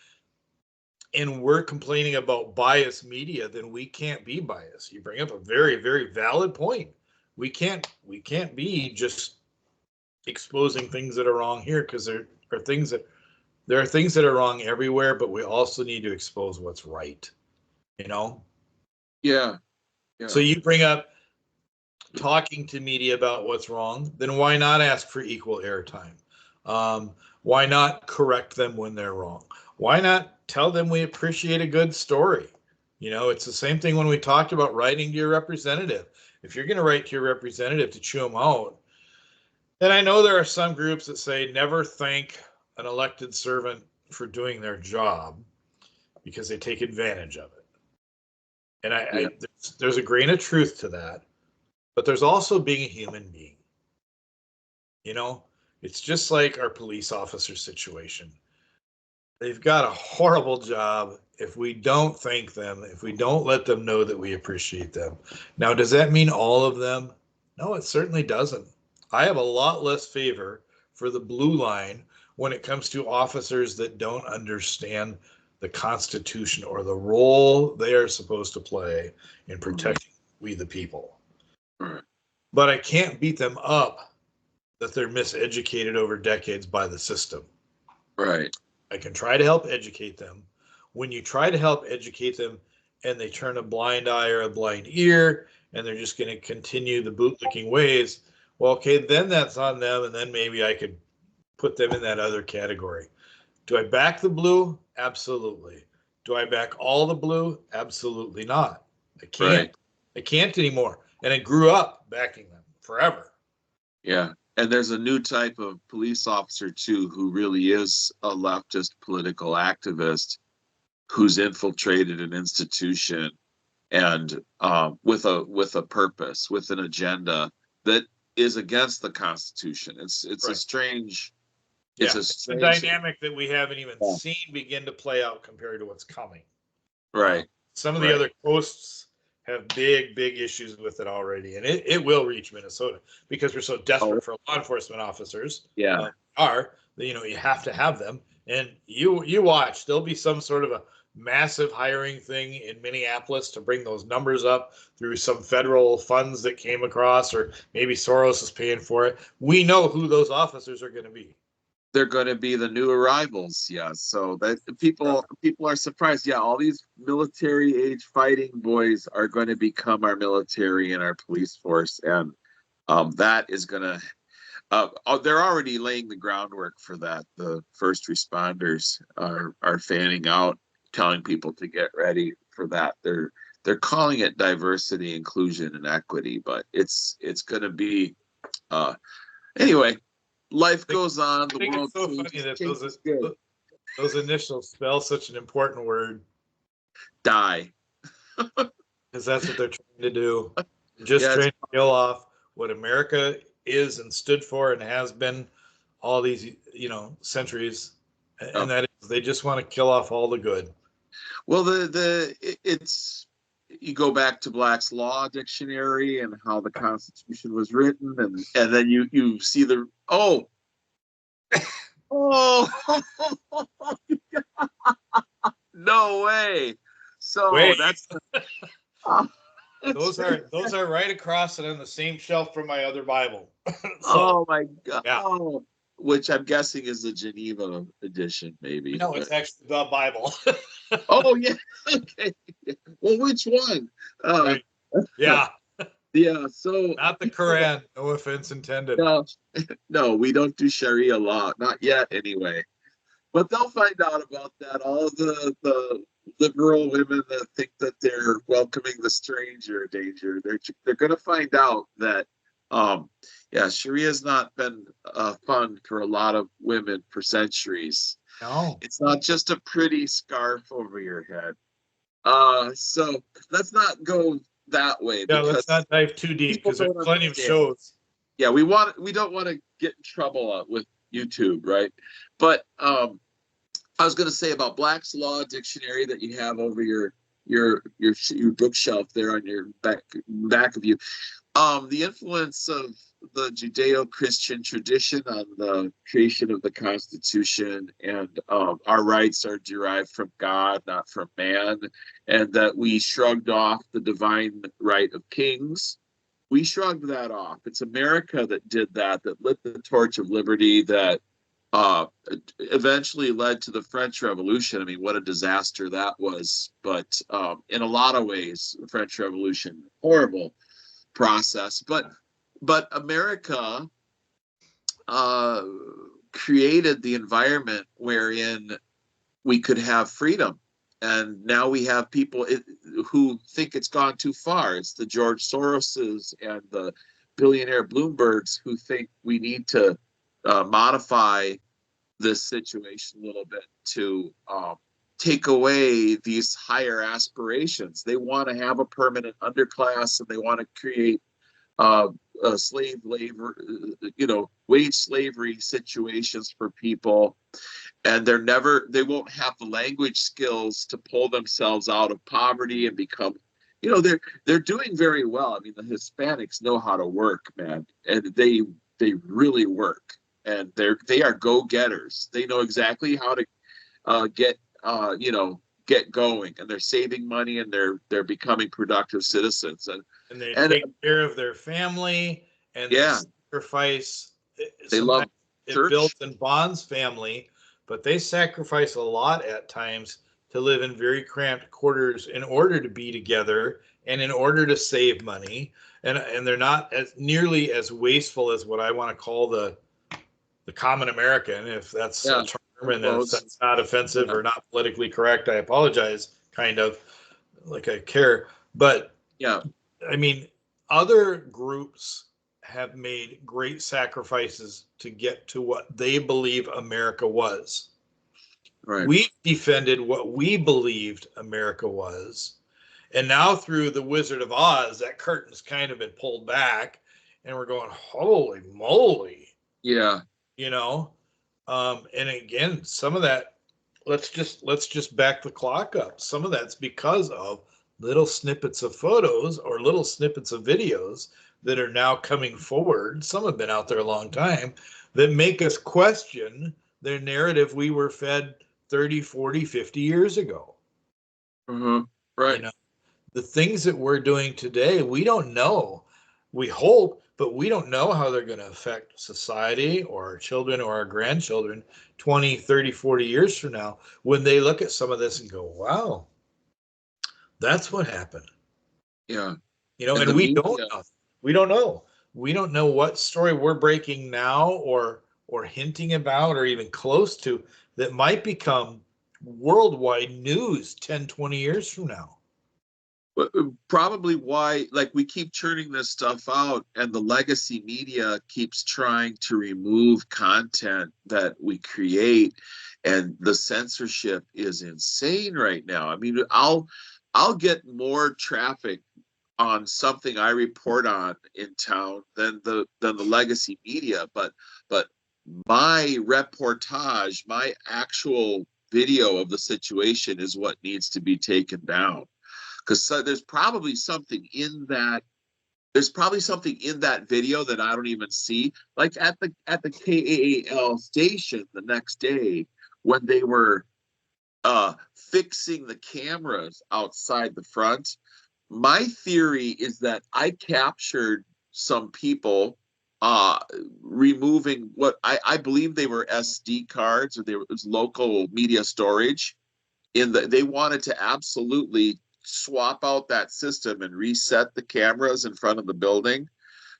and we're complaining about biased media, then we can't be biased. You bring up a very, very valid point. We can't be just exposing things that are wrong here, because there are things that are wrong everywhere, but we also need to expose what's right. Yeah. So you bring up talking to media about what's wrong, then why not ask for equal airtime? Why not correct them when they're wrong? Why not tell them we appreciate a good story? You know, it's the same thing when we talked about writing to your representative. If you're going to write to your representative to chew them out, and I know there are some groups that say never thank an elected servant for doing their job because they take advantage of it. And there's a grain of truth to that, but there's also being a human being. You know, it's just like our police officer situation. They've got a horrible job if we don't thank them, if we don't let them know that we appreciate them. Now, does that mean all of them? No, it certainly doesn't. I have a lot less favor for the blue line when it comes to officers that don't understand the Constitution or the role they are supposed to play in protecting we the people. But I can't beat them up that they're miseducated over decades by the system. Right. I can try to help educate them. When you try to help educate them and they turn a blind eye or a blind ear and they're just going to continue the bootlicking ways, well, okay, then that's on them, and then maybe I could put them in that other category. Do I back the blue? Absolutely. Do I back all the blue? Absolutely not. I can't. Right. I can't anymore. And I grew up backing them forever. Yeah. And there's a new type of police officer, too, who really is a leftist political activist who's infiltrated an institution and with a purpose, with an agenda that is against the Constitution. It's Right. a strange. It's a dynamic that we haven't even seen begin to play out compared to what's coming. Right. Some of the other coasts have big issues with it already, and it will reach Minnesota because we're so desperate for law enforcement officers. Yeah. You have to have them, and you watch. There'll be some sort of a massive hiring thing in Minneapolis to bring those numbers up through some federal funds that came across, or maybe Soros is paying for it. We know who those officers are going to be. They're going to be the new arrivals. Yeah. So that people are surprised. Yeah. All these military age fighting boys are going to become our military and our police force. And that is going to, they're already laying the groundwork for that. The first responders are fanning out, telling people to get ready for that. They're calling it diversity, inclusion, and equity, but it's going to be, anyway. Life goes on. The world it's so funny that those initials spell such an important word. Die. Because that's what they're trying to do. Just trying to kill off what America is and stood for and has been all these, centuries. And that is, they just want to kill off all the good. Well, you go back to Black's Law Dictionary and how the Constitution was written, and then you see the no way. So that's those are right across and on the same shelf from my other Bible. Oh my God. Yeah. Oh, which I'm guessing is the Geneva edition, maybe. No, it's actually the Bible. Oh yeah. Okay. Well, which one? Right. Yeah. Yeah. So not the Quran. No offense intended. No, we don't do Sharia law, not yet, anyway. But they'll find out about that. All the liberal women that think that they're welcoming the stranger danger, they're going to find out that Sharia has not been fun for a lot of women for centuries. No, it's not just a pretty scarf over your head. So let's not go that way. Yeah, let's not dive too deep because there's plenty of shows. Yeah, we don't want to get in trouble with YouTube, right? But I was going to say about Black's Law Dictionary that you have over your bookshelf there on your back of you. The influence of the Judeo-Christian tradition on the creation of the Constitution, and our rights are derived from God, not from man, and that we shrugged off the divine right of kings. We shrugged that off. It's America that did that lit the torch of liberty, that eventually led to the French Revolution. I mean, what a disaster that was. But in a lot of ways, the French Revolution, horrible process. But America created the environment wherein we could have freedom. And now we have people who think it's gone too far. It's the George Soroses and the billionaire Bloombergs who think we need to modify this situation a little bit to take away these higher aspirations. They want to have a permanent underclass, and they want to create slave labor, wage slavery situations for people. And they won't have the language skills to pull themselves out of poverty and become, they're doing very well. I mean, the Hispanics know how to work, man, and they really work, and they are go-getters. They know exactly how to get going, and they're saving money, and they're becoming productive citizens, and they take care of their family, and they sacrifice. They love church. It builds and bonds family, but they sacrifice a lot at times to live in very cramped quarters in order to be together and in order to save money, and they're not nearly as wasteful as what I want to call the common American, if that's a term, and if that's not offensive or not politically correct, I apologize, kind of like I care. But I mean, other groups have made great sacrifices to get to what they believe America was. Right. We defended what we believed America was. And now through the Wizard of Oz, that curtain's kind of been pulled back, and we're going, holy moly. Yeah. And again, some of that, let's just back the clock up. Some of that's because of little snippets of photos or little snippets of videos that are now coming forward. Some have been out there a long time, that make us question their narrative we were fed 30, 40, 50 years ago. Mm-hmm. Right. The things that we're doing today, we don't know. We hope, but we don't know how they're going to affect society or our children or our grandchildren 20, 30, 40 years from now, when they look at some of this and go, wow, that's what happened. Yeah. And we don't know. We don't know. We don't know what story we're breaking now or hinting about or even close to that might become worldwide news 10, 20 years from now. Probably why, like, we keep churning this stuff out, and the legacy media keeps trying to remove content that we create, and the censorship is insane right now. I mean, I'll get more traffic on something I report on in town than the legacy media, but my reportage, my actual video of the situation is what needs to be taken down. Because there's probably something in that. There's probably something in that video that I don't even see. Like at the KAAL station the next day, when they were fixing the cameras outside the front. My theory is that I captured some people removing what I believe they were SD cards, or it was local media storage. They wanted to absolutely swap out that system and reset the cameras in front of the building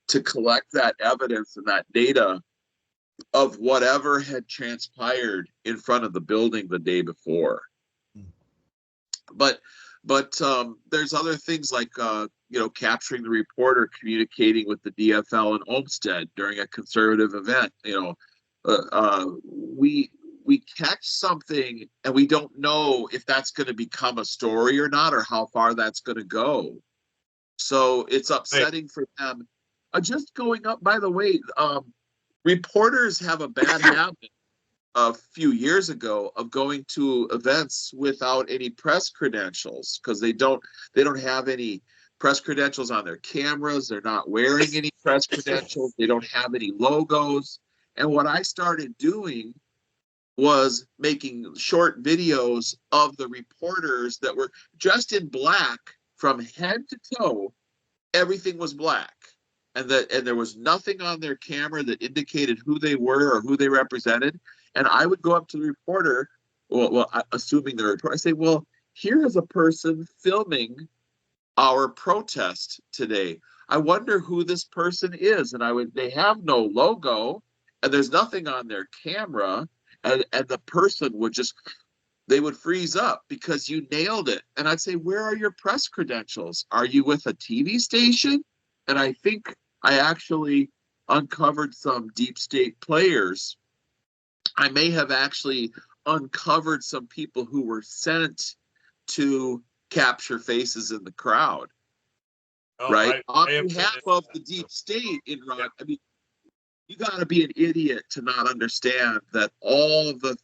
to collect that evidence and that data of whatever had transpired in front of the building the day before. But there's other things like capturing the reporter communicating with the DFL in Olmsted during a conservative event. We catch something and we don't know if that's going to become a story or not, or how far that's going to go. So it's upsetting for them. Just going up, by the way, reporters have a bad habit a few years ago of going to events without any press credentials, because they don't have any press credentials on their cameras. They're not wearing any press credentials. They don't have any logos. And what I started doing was making short videos of the reporters that were dressed in black from head to toe. Everything was black. And there was nothing on their camera that indicated who they were or who they represented. And I would go up to the reporter, assuming the reporter, I say, well, here is a person filming our protest today. I wonder who this person is. And they have no logo. and there's nothing on their camera, and the person would just, they would freeze up because you nailed it. And I'd say, where are your press credentials? Are you with a TV station? And I think I actually uncovered some deep state players. I may have actually uncovered some people who were sent to capture faces in the crowd, right? On behalf of the deep state in Rochester. I mean, you got to be an idiot to not understand that all of the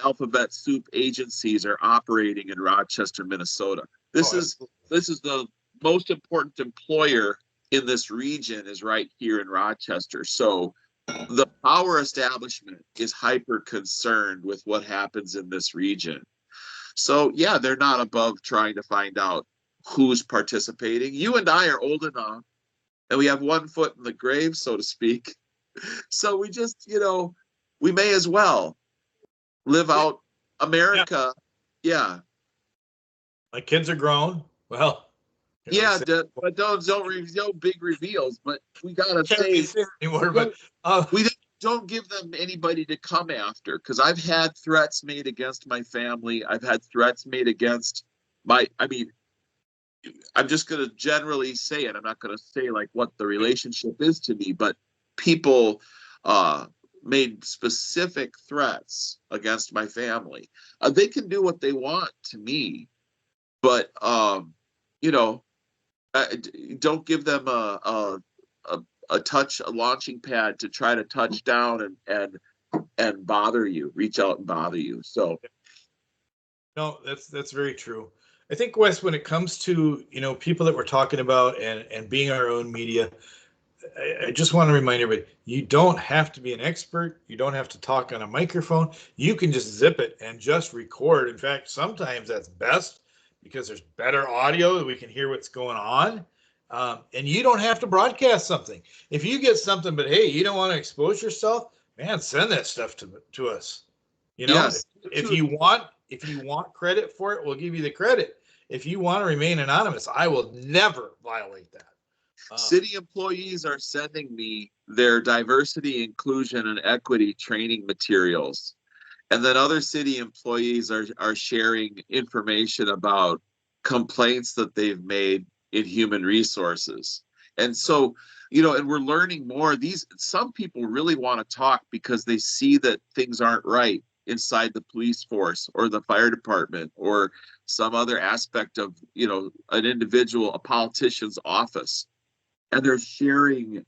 alphabet soup agencies are operating in Rochester, Minnesota. This is the most important employer in this region is right here in Rochester. So the power establishment is hyper concerned with what happens in this region. So yeah, they're not above trying to find out who's participating. You and I are old enough, and we have one foot in the grave, so to speak. So we just, we may as well live out America. Yeah. My kids are grown. Well, yeah, but don't big reveals. But we gotta say anymore. We don't give them anybody to come after, because I've had threats made against my family. I've had threats made against I'm just going to generally say it. I'm not going to say like what the relationship is to me, but people made specific threats against my family. They can do what they want to me, but don't give them a launching pad to try to touch down and bother you, reach out and bother you. So no, that's very true. I think, Wes, when it comes to people that we're talking about and being our own media, I just want to remind everybody, you don't have to be an expert. You don't have to talk on a microphone. You can just zip it and just record. In fact, sometimes that's best because there's better audio. We can hear what's going on. And you don't have to broadcast something. If you get something, but hey, you don't want to expose yourself, man, send that stuff to us. Yes. If you want credit for it, we'll give you the credit. If you want to remain anonymous, I will never violate that. City employees are sending me their diversity, inclusion, and equity training materials. And then other city employees are sharing information about complaints that they've made in human resources. And so, and we're learning more. Some people really want to talk because they see that things aren't right inside the police force or the fire department or some other aspect of, an individual, a politician's office. And they're sharing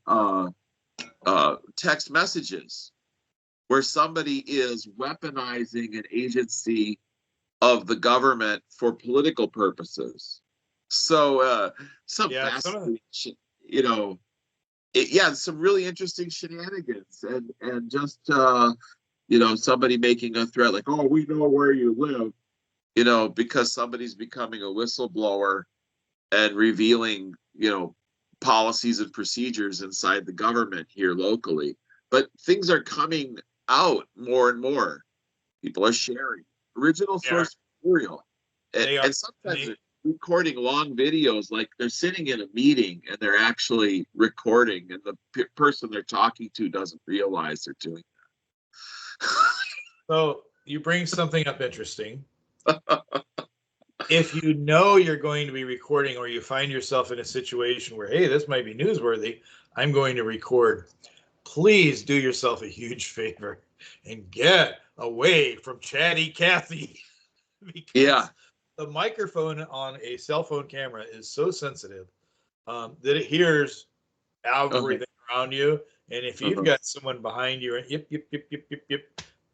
text messages where somebody is weaponizing an agency of the government for political purposes. So some fascinating, some really interesting shenanigans, and just somebody making a threat like, oh, we know where you live, because somebody's becoming a whistleblower and revealing, policies and procedures inside the government here locally. But things are coming out more and more. People are sharing original source material, and sometimes they're recording long videos, like they're sitting in a meeting and they're actually recording, and the person they're talking to doesn't realize they're doing that. So you bring something up interesting. If you know you're going to be recording, or you find yourself in a situation where, hey, this might be newsworthy, I'm going to record, please do yourself a huge favor and get away from Chatty Cathy. Because the microphone on a cell phone camera is so sensitive that it hears everything around you. And if you've got someone behind you, and yip,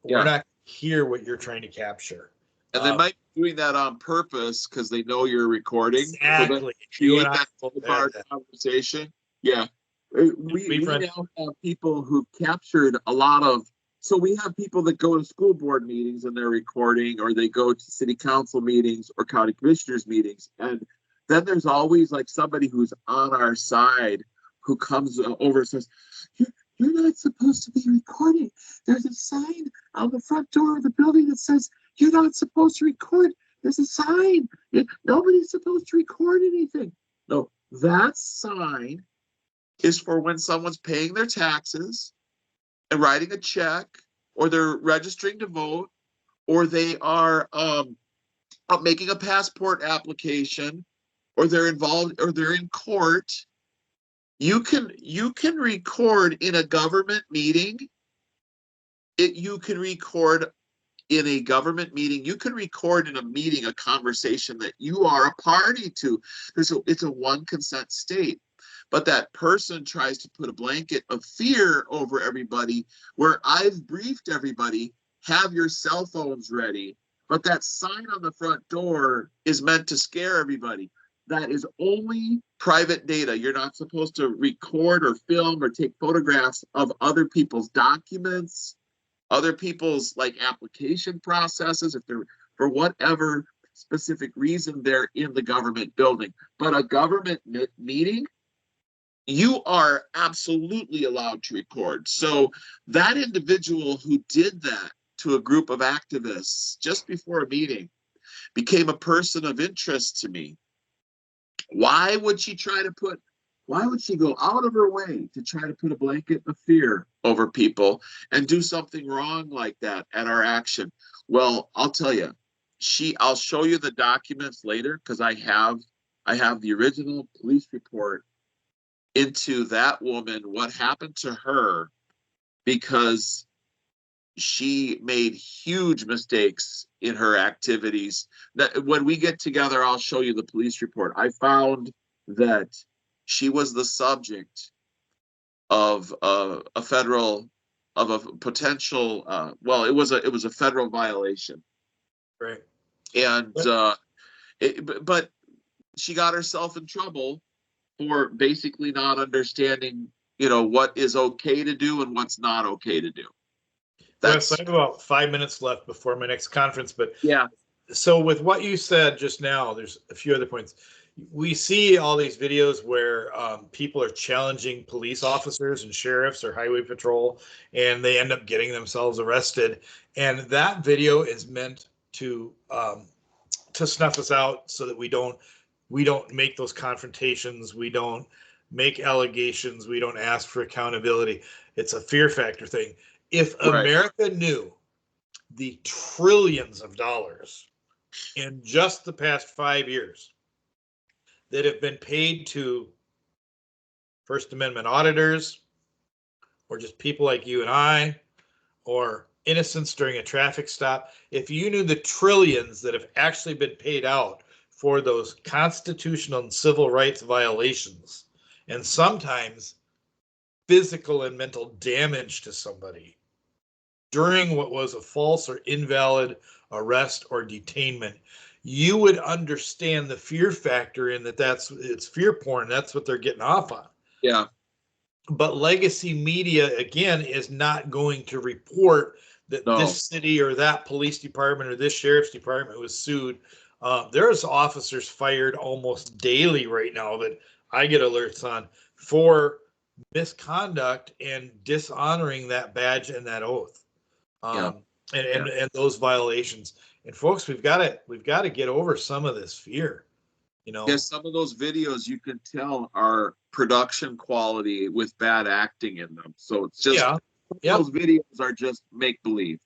we're not going to hear what you're trying to capture. And they might be doing that on purpose because they know you're recording. Exactly. So create that whole conversation. Yeah. We now have people who've captured a lot of. So we have people that go to school board meetings and they're recording, or they go to city council meetings or county commissioners meetings. And then there's always like somebody who's on our side who comes over and says, you're not supposed to be recording. There's a sign on the front door of the building that says, you're not supposed to record. There's a sign. Nobody's supposed to record anything. No, that sign is for when someone's paying their taxes writing a check, or they're registering to vote, or they are making a passport application, or they're involved, or they're in court, you can record in a government meeting. You can record in a government meeting. You can record in a meeting a conversation that you are a party to. It's a one consent state. But that person tries to put a blanket of fear over everybody, where I've briefed everybody, have your cell phones ready. But that sign on the front door is meant to scare everybody. That is only private data. You're not supposed to record or film or take photographs of other people's documents, other people's like application processes, if they're for whatever specific reason they're in the government building. But a government meeting, you are absolutely allowed to record. So that individual who did that to a group of activists just before a meeting became a person of interest to me. Why would she go out of her way to try to put a blanket of fear over people and do something wrong like that at our action? Well, I'll tell you, I'll show you the documents later, because I have the original police report into that woman, what happened to her, because she made huge mistakes in her activities. That when we get together, I'll show you the police report. I found that she was the subject of a potential. Well, it was a federal violation, Right. and but she got herself in trouble for basically not understanding, what is okay to do and what's not okay to do. Wes, I have about 5 minutes left before my next conference, but yeah. So with what you said just now, there's a few other points. We see all these videos where people are challenging police officers and sheriffs or highway patrol, and they end up getting themselves arrested. And that video is meant to snuff us out so that we don't make those confrontations, we don't make allegations, we don't ask for accountability. It's a fear factor thing. If America knew the trillions of dollars in just the past 5 years that have been paid to First Amendment auditors, or just people like you and I, or innocents during a traffic stop, if you knew the trillions that have actually been paid out for those constitutional and civil rights violations, and sometimes physical and mental damage to somebody during what was a false or invalid arrest or detainment, you would understand the fear factor in it's fear porn. That's what they're getting off on. Yeah. But legacy media, again, is not going to report that this city or that police department or this sheriff's department was sued. There's officers fired almost daily right now that I get alerts on for misconduct and dishonoring that badge and that oath. And those violations. And folks, we've got to get over some of this fear. Yes, some of those videos you can tell are production quality with bad acting in them. So it's just those videos are just make believe.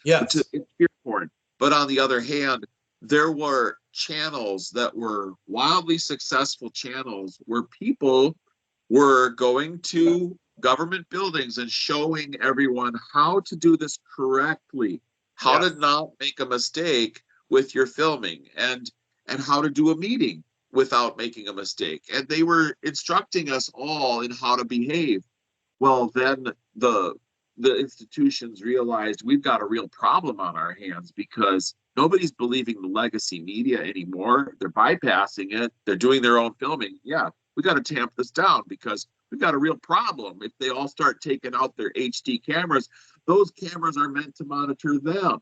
Yes, it's fear porn. But on the other hand, there were channels that were wildly successful channels where people were going to government buildings and showing everyone how to do this correctly, how to not make a mistake with your filming, and how to do a meeting without making a mistake. And they were instructing us all in how to behave. Well, then the institutions realized we've got a real problem on our hands, because nobody's believing the legacy media anymore. They're bypassing it. They're doing their own filming. Yeah, we got to tamp this down, because we've got a real problem. If they all start taking out their HD cameras, those cameras are meant to monitor them,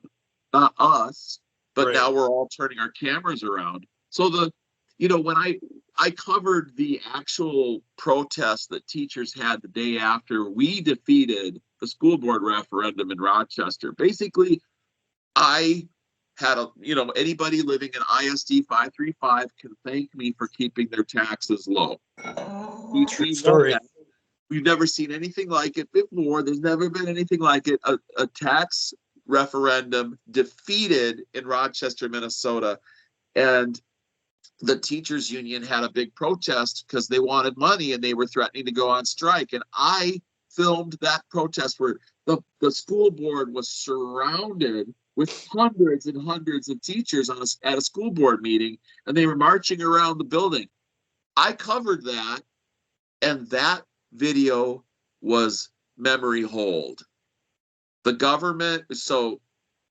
not us. But now we're all turning our cameras around. So when I covered the actual protest that teachers had the day after we defeated the school board referendum in Rochester, basically I had anybody living in ISD 535 can thank me for keeping their taxes low. True story. We've never seen anything like it before. There's never been anything like it. A tax referendum defeated in Rochester, Minnesota. And the teachers union had a big protest because they wanted money and they were threatening to go on strike. And I filmed that protest where the school board was surrounded with hundreds and hundreds of teachers at a school board meeting, and they were marching around the building. I covered that, and that video was memory hold. The government, so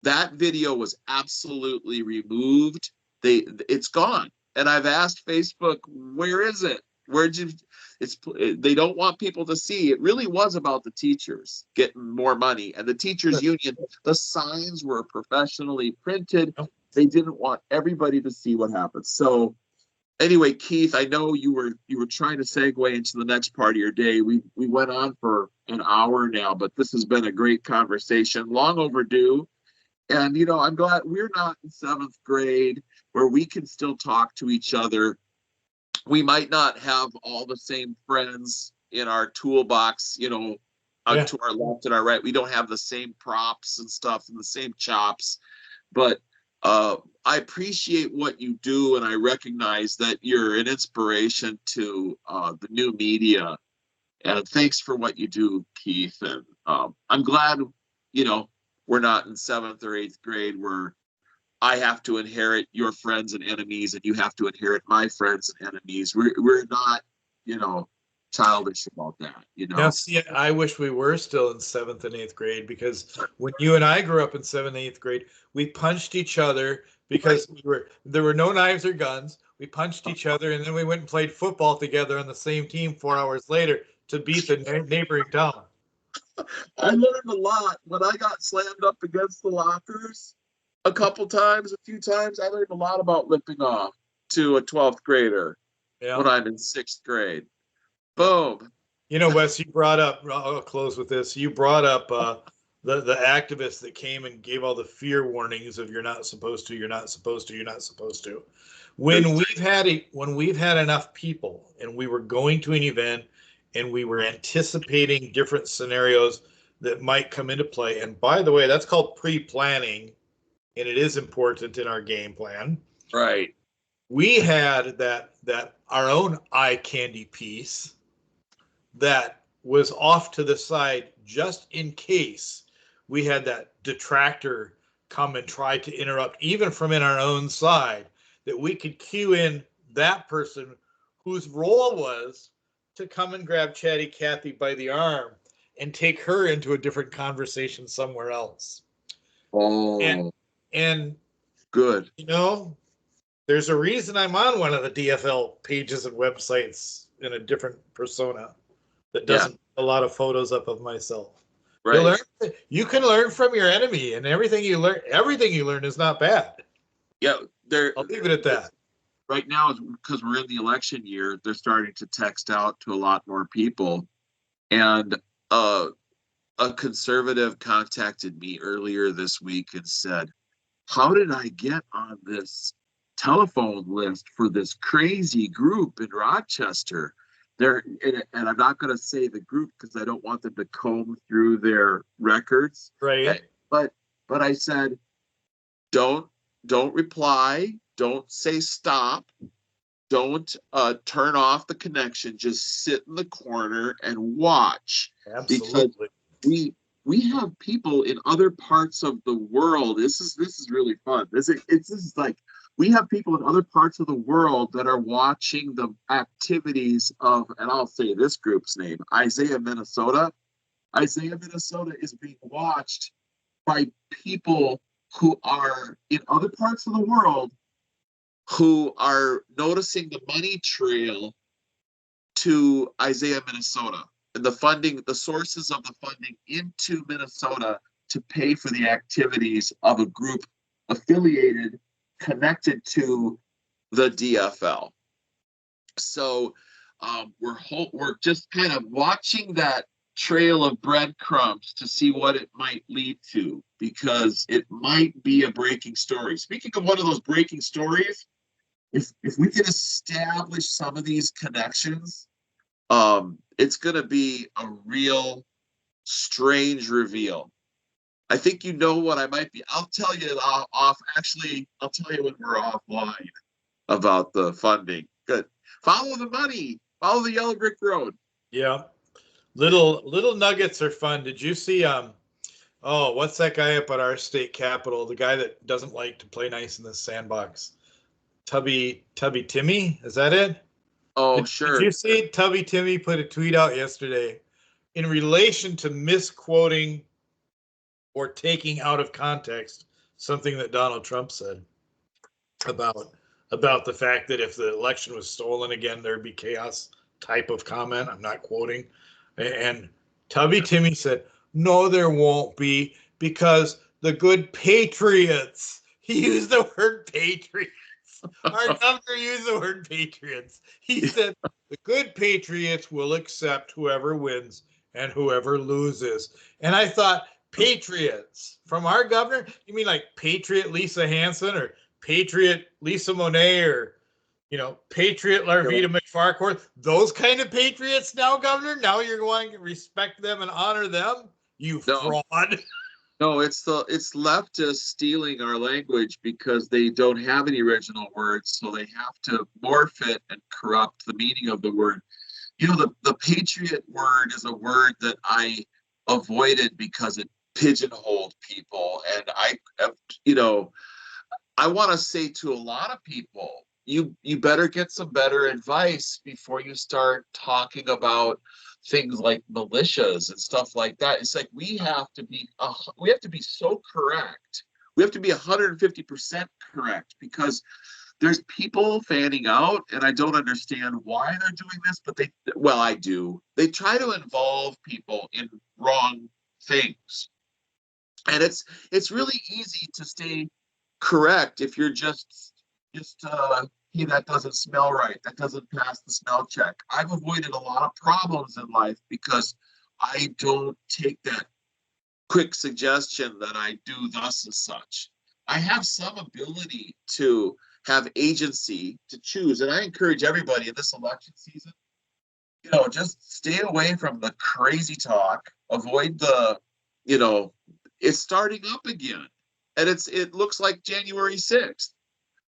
that video was absolutely removed. It's gone. And I've asked Facebook, where is it? They don't want people to see. It really was about the teachers getting more money, and the teachers union, the signs were professionally printed. They didn't want everybody to see what happened. So anyway, Keith, I know you were trying to segue into the next part of your day. We went on for an hour now, but this has been a great conversation, long overdue. And, I'm glad we're not in 7th grade where we can still talk to each other. We might not have all the same friends in our toolbox, to our left and our right. We don't have the same props and stuff and the same chops. But I appreciate what you do, and I recognize that you're an inspiration to the new media. And thanks for what you do, Keith. And I'm glad, we're not in 7th or 8th grade where I have to inherit your friends and enemies, and you have to inherit my friends and enemies. We're not, childish about that. Now, see, I wish we were still in 7th and 8th grade, because when you and I grew up in 7th and 8th grade, we punched each other because there were no knives or guns. We punched each other, and then we went and played football together on the same team 4 hours later to beat the neighboring town. I learned a lot when I got slammed up against the lockers a few times. I learned a lot about lipping off to a 12th grader when I'm in 6th grade. Boom. Wes, you brought up, I'll close with this. You brought up the activists that came and gave all the fear warnings of you're not supposed to, you're not supposed to, you're not supposed to. When we've had enough people and we were going to an event and we were anticipating different scenarios that might come into play. And by the way, that's called pre-planning, and it is important in our game plan. Right. We had that our own eye candy piece that was off to the side just in case we had that detractor come and try to interrupt, even from in our own side, that we could cue in that person whose role was to come and grab Chatty Cathy by the arm and take her into a different conversation somewhere else. Oh, and good. There's a reason I'm on one of the DFL pages and websites in a different persona that doesn't put a lot of photos up of myself. Right. You can learn from your enemy, and everything you learn is not bad. Yeah, I'll leave it at that. Right now, because we're in the election year, they're starting to text out to a lot more people. And a conservative contacted me earlier this week and said, how did I get on this telephone list for this crazy group in Rochester? And I'm not going to say the group because I don't want them to comb through their records. Right. But I said, don't reply. Don't say stop. Don't turn off the connection. Just sit in the corner and watch. Absolutely. Because we have people in other parts of the world. This is really fun. This is like, we have people in other parts of the world that are watching the activities of, and I'll say this group's name, Isaiah, Minnesota. Isaiah, Minnesota is being watched by people who are in other parts of the world who are noticing the money trail to Isaiah, Minnesota, and the sources of the funding into Minnesota to pay for the activities of a group affiliated, connected to the DFL. So we're just kind of watching that trail of breadcrumbs to see what it might lead to, because it might be a breaking story. Speaking of one of those breaking stories, if we can establish some of these connections, It's going to be a real strange reveal. I think you know what I might be. I'll tell you off. Actually, I'll tell you when we're offline about the funding. Good. Follow the money. Follow the yellow brick road. Yeah. Little nuggets are fun. Did you see oh, what's that guy up at our state capitol? The guy that doesn't like to play nice in the sandbox. Tubby Timmy? Is that it? Oh, Did sure. you see Tubby Timmy put a tweet out yesterday in relation to misquoting or taking out of context something that Donald Trump said about the fact that if the election was stolen again, there'd be chaos type of comment. I'm not quoting. And Tubby Timmy said, no, there won't be, because the good patriots, he used the word patriots. Our governor used the word patriots. He said, the good patriots will accept whoever wins and whoever loses. And I thought, patriots from our governor? You mean like Patriot Lisa Hanson or Patriot Lisa Monet or, Patriot Larvita McFarquhar? Those kind of patriots now, Governor? Now you're going to respect them and honor them? You fraud. No, it's leftists stealing our language because they don't have any original words, so they have to morph it and corrupt the meaning of the word. The patriot word is a word that I avoided because it pigeonholed people, and I want to say to a lot of people, you better get some better advice before you start talking about things like militias and stuff like that. It's like we have to be so correct. We have to be 150% correct, because there's people fanning out, and I don't understand why they're doing this, but I do. They try to involve people in wrong things. And it's really easy to stay correct if you're just hey, that doesn't smell right, that doesn't pass the smell check. I've avoided a lot of problems in life because I don't take that quick suggestion that I do thus and such. I have some ability to have agency to choose, and I encourage everybody in this election season, just stay away from the crazy talk, avoid it's starting up again, and it looks like January 6th.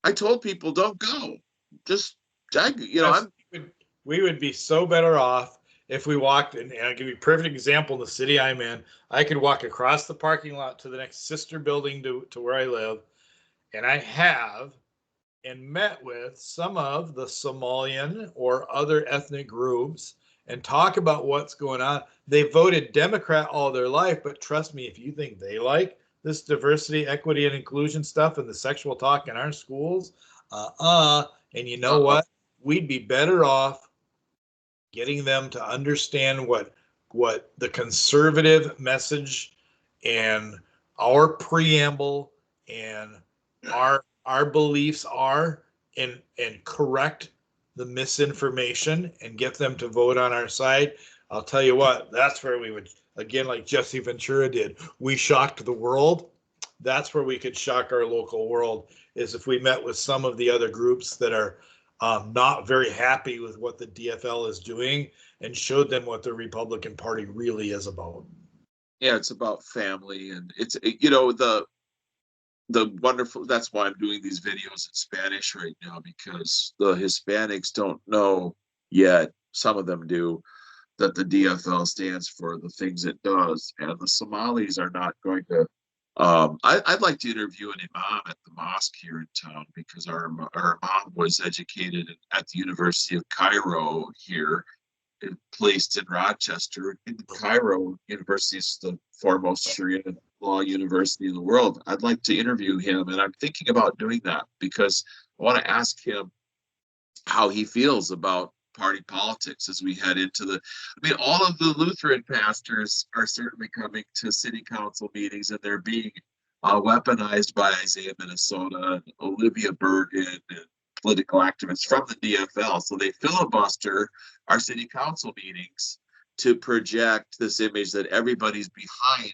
I told people, don't go. Just, we would be so better off if we walked, and I'll give you a perfect example in the city I'm in. I could walk across the parking lot to the next sister building to where I live, and I have and met with some of the Somalian or other ethnic groups and talk about what's going on. They voted Democrat all their life, but trust me, if you think they like this diversity, equity, and inclusion stuff and the sexual talk in our schools, and you know what? We'd be better off getting them to understand what the conservative message and our preamble and our beliefs are, and correct the misinformation and get them to vote on our side. I'll tell you what, that's where we would, again, like Jesse Ventura did, we shocked the world. That's where we could shock our local world, is if we met with some of the other groups that are not very happy with what the DFL is doing and showed them what the Republican Party really is about. Yeah, it's about family, and it's the wonderful, that's why I'm doing these videos in Spanish right now, because the Hispanics don't know yet, some of them do, that the DFL stands for the things it does, and the Somalis are not going to. I'd like to interview an imam at the mosque here in town, because our imam was educated at the University of Cairo here, placed in Rochester. In Cairo University is the foremost Sharia law university in the world. I'd like to interview him, and I'm thinking about doing that because I want to ask him how he feels about party politics as we head into all of the Lutheran pastors are certainly coming to city council meetings, and they're being weaponized by Isaiah Minnesota and Olivia Bergen and political activists from the DFL. So they filibuster our city council meetings to project this image that everybody's behind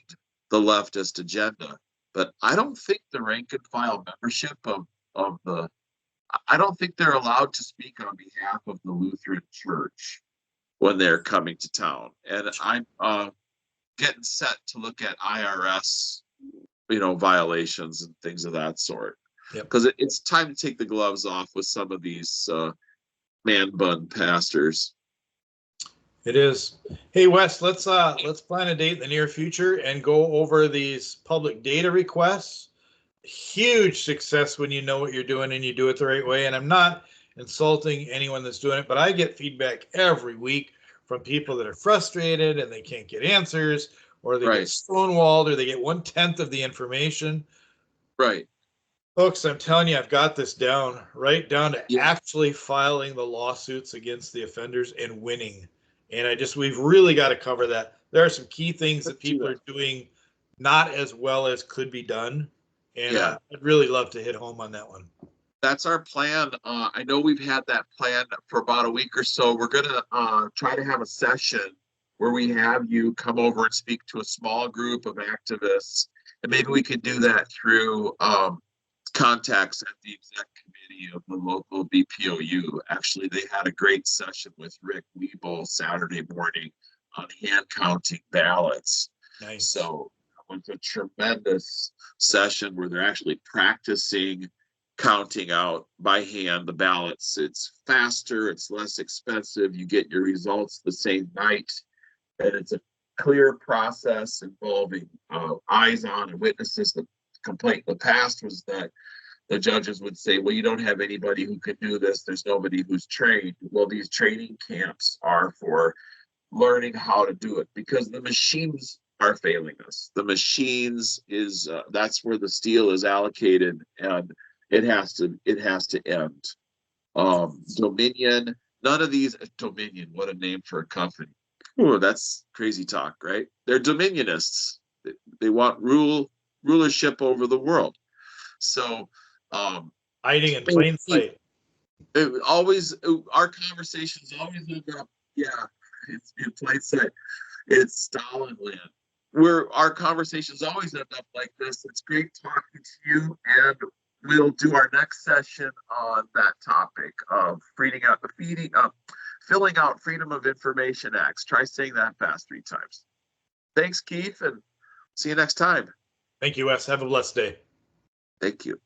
the leftist agenda. But I don't think the rank and file membership of the I don't think they're allowed to speak on behalf of the Lutheran Church. when they're coming to town. And I'm getting set to look at IRS, violations and things of that sort. Because it's time to take the gloves off with some of these man bun pastors. It is. Hey Wes, let's plan a date in the near future and go over these public data requests. Huge success when you know what you're doing and you do it the right way. And I'm not insulting anyone that's doing it, but I get feedback every week from people that are frustrated and they can't get answers, or they get stonewalled, or they get 1/10 of the information. Right. Folks, I'm telling you, I've got this down, right down to actually filing the lawsuits against the offenders and winning. And we've really got to cover that. There are some key things that people are doing not as well as could be done. And I'd really love to hit home on that one. That's our plan. I know we've had that plan for about a week or so. We're going to try to have a session where we have you come over and speak to a small group of activists. And maybe we could do that through contacts at the exec committee of the local BPOU. Actually, they had a great session with Rick Weeble Saturday morning on hand counting ballots. Nice. So it was a tremendous session where they're actually practicing counting out by hand the ballots. It's faster, it's less expensive, you get your results the same night, and it's a clear process involving eyes on and witnesses. The complaint in the past was that the judges would say, well, you don't have anybody who can do this, there's nobody who's trained. Well, these training camps are for learning how to do it, because the machines are failing us. The machines is that's where the steel is allocated, and it has to end. Dominion, none of these. Dominion, what a name for a company. Ooh, that's crazy talk, right? They're dominionists. They want rulership over the world. So hiding in plain sight. Our conversations always end up, it's in plain sight. It's Stalin land. Our conversations always end up like this. It's great talking to you, and we'll do our next session on that topic of filling out Freedom of Information Acts. Try saying that fast 3 times. Thanks, Keith, and see you next time. Thank you, Wes. Have a blessed day. Thank you.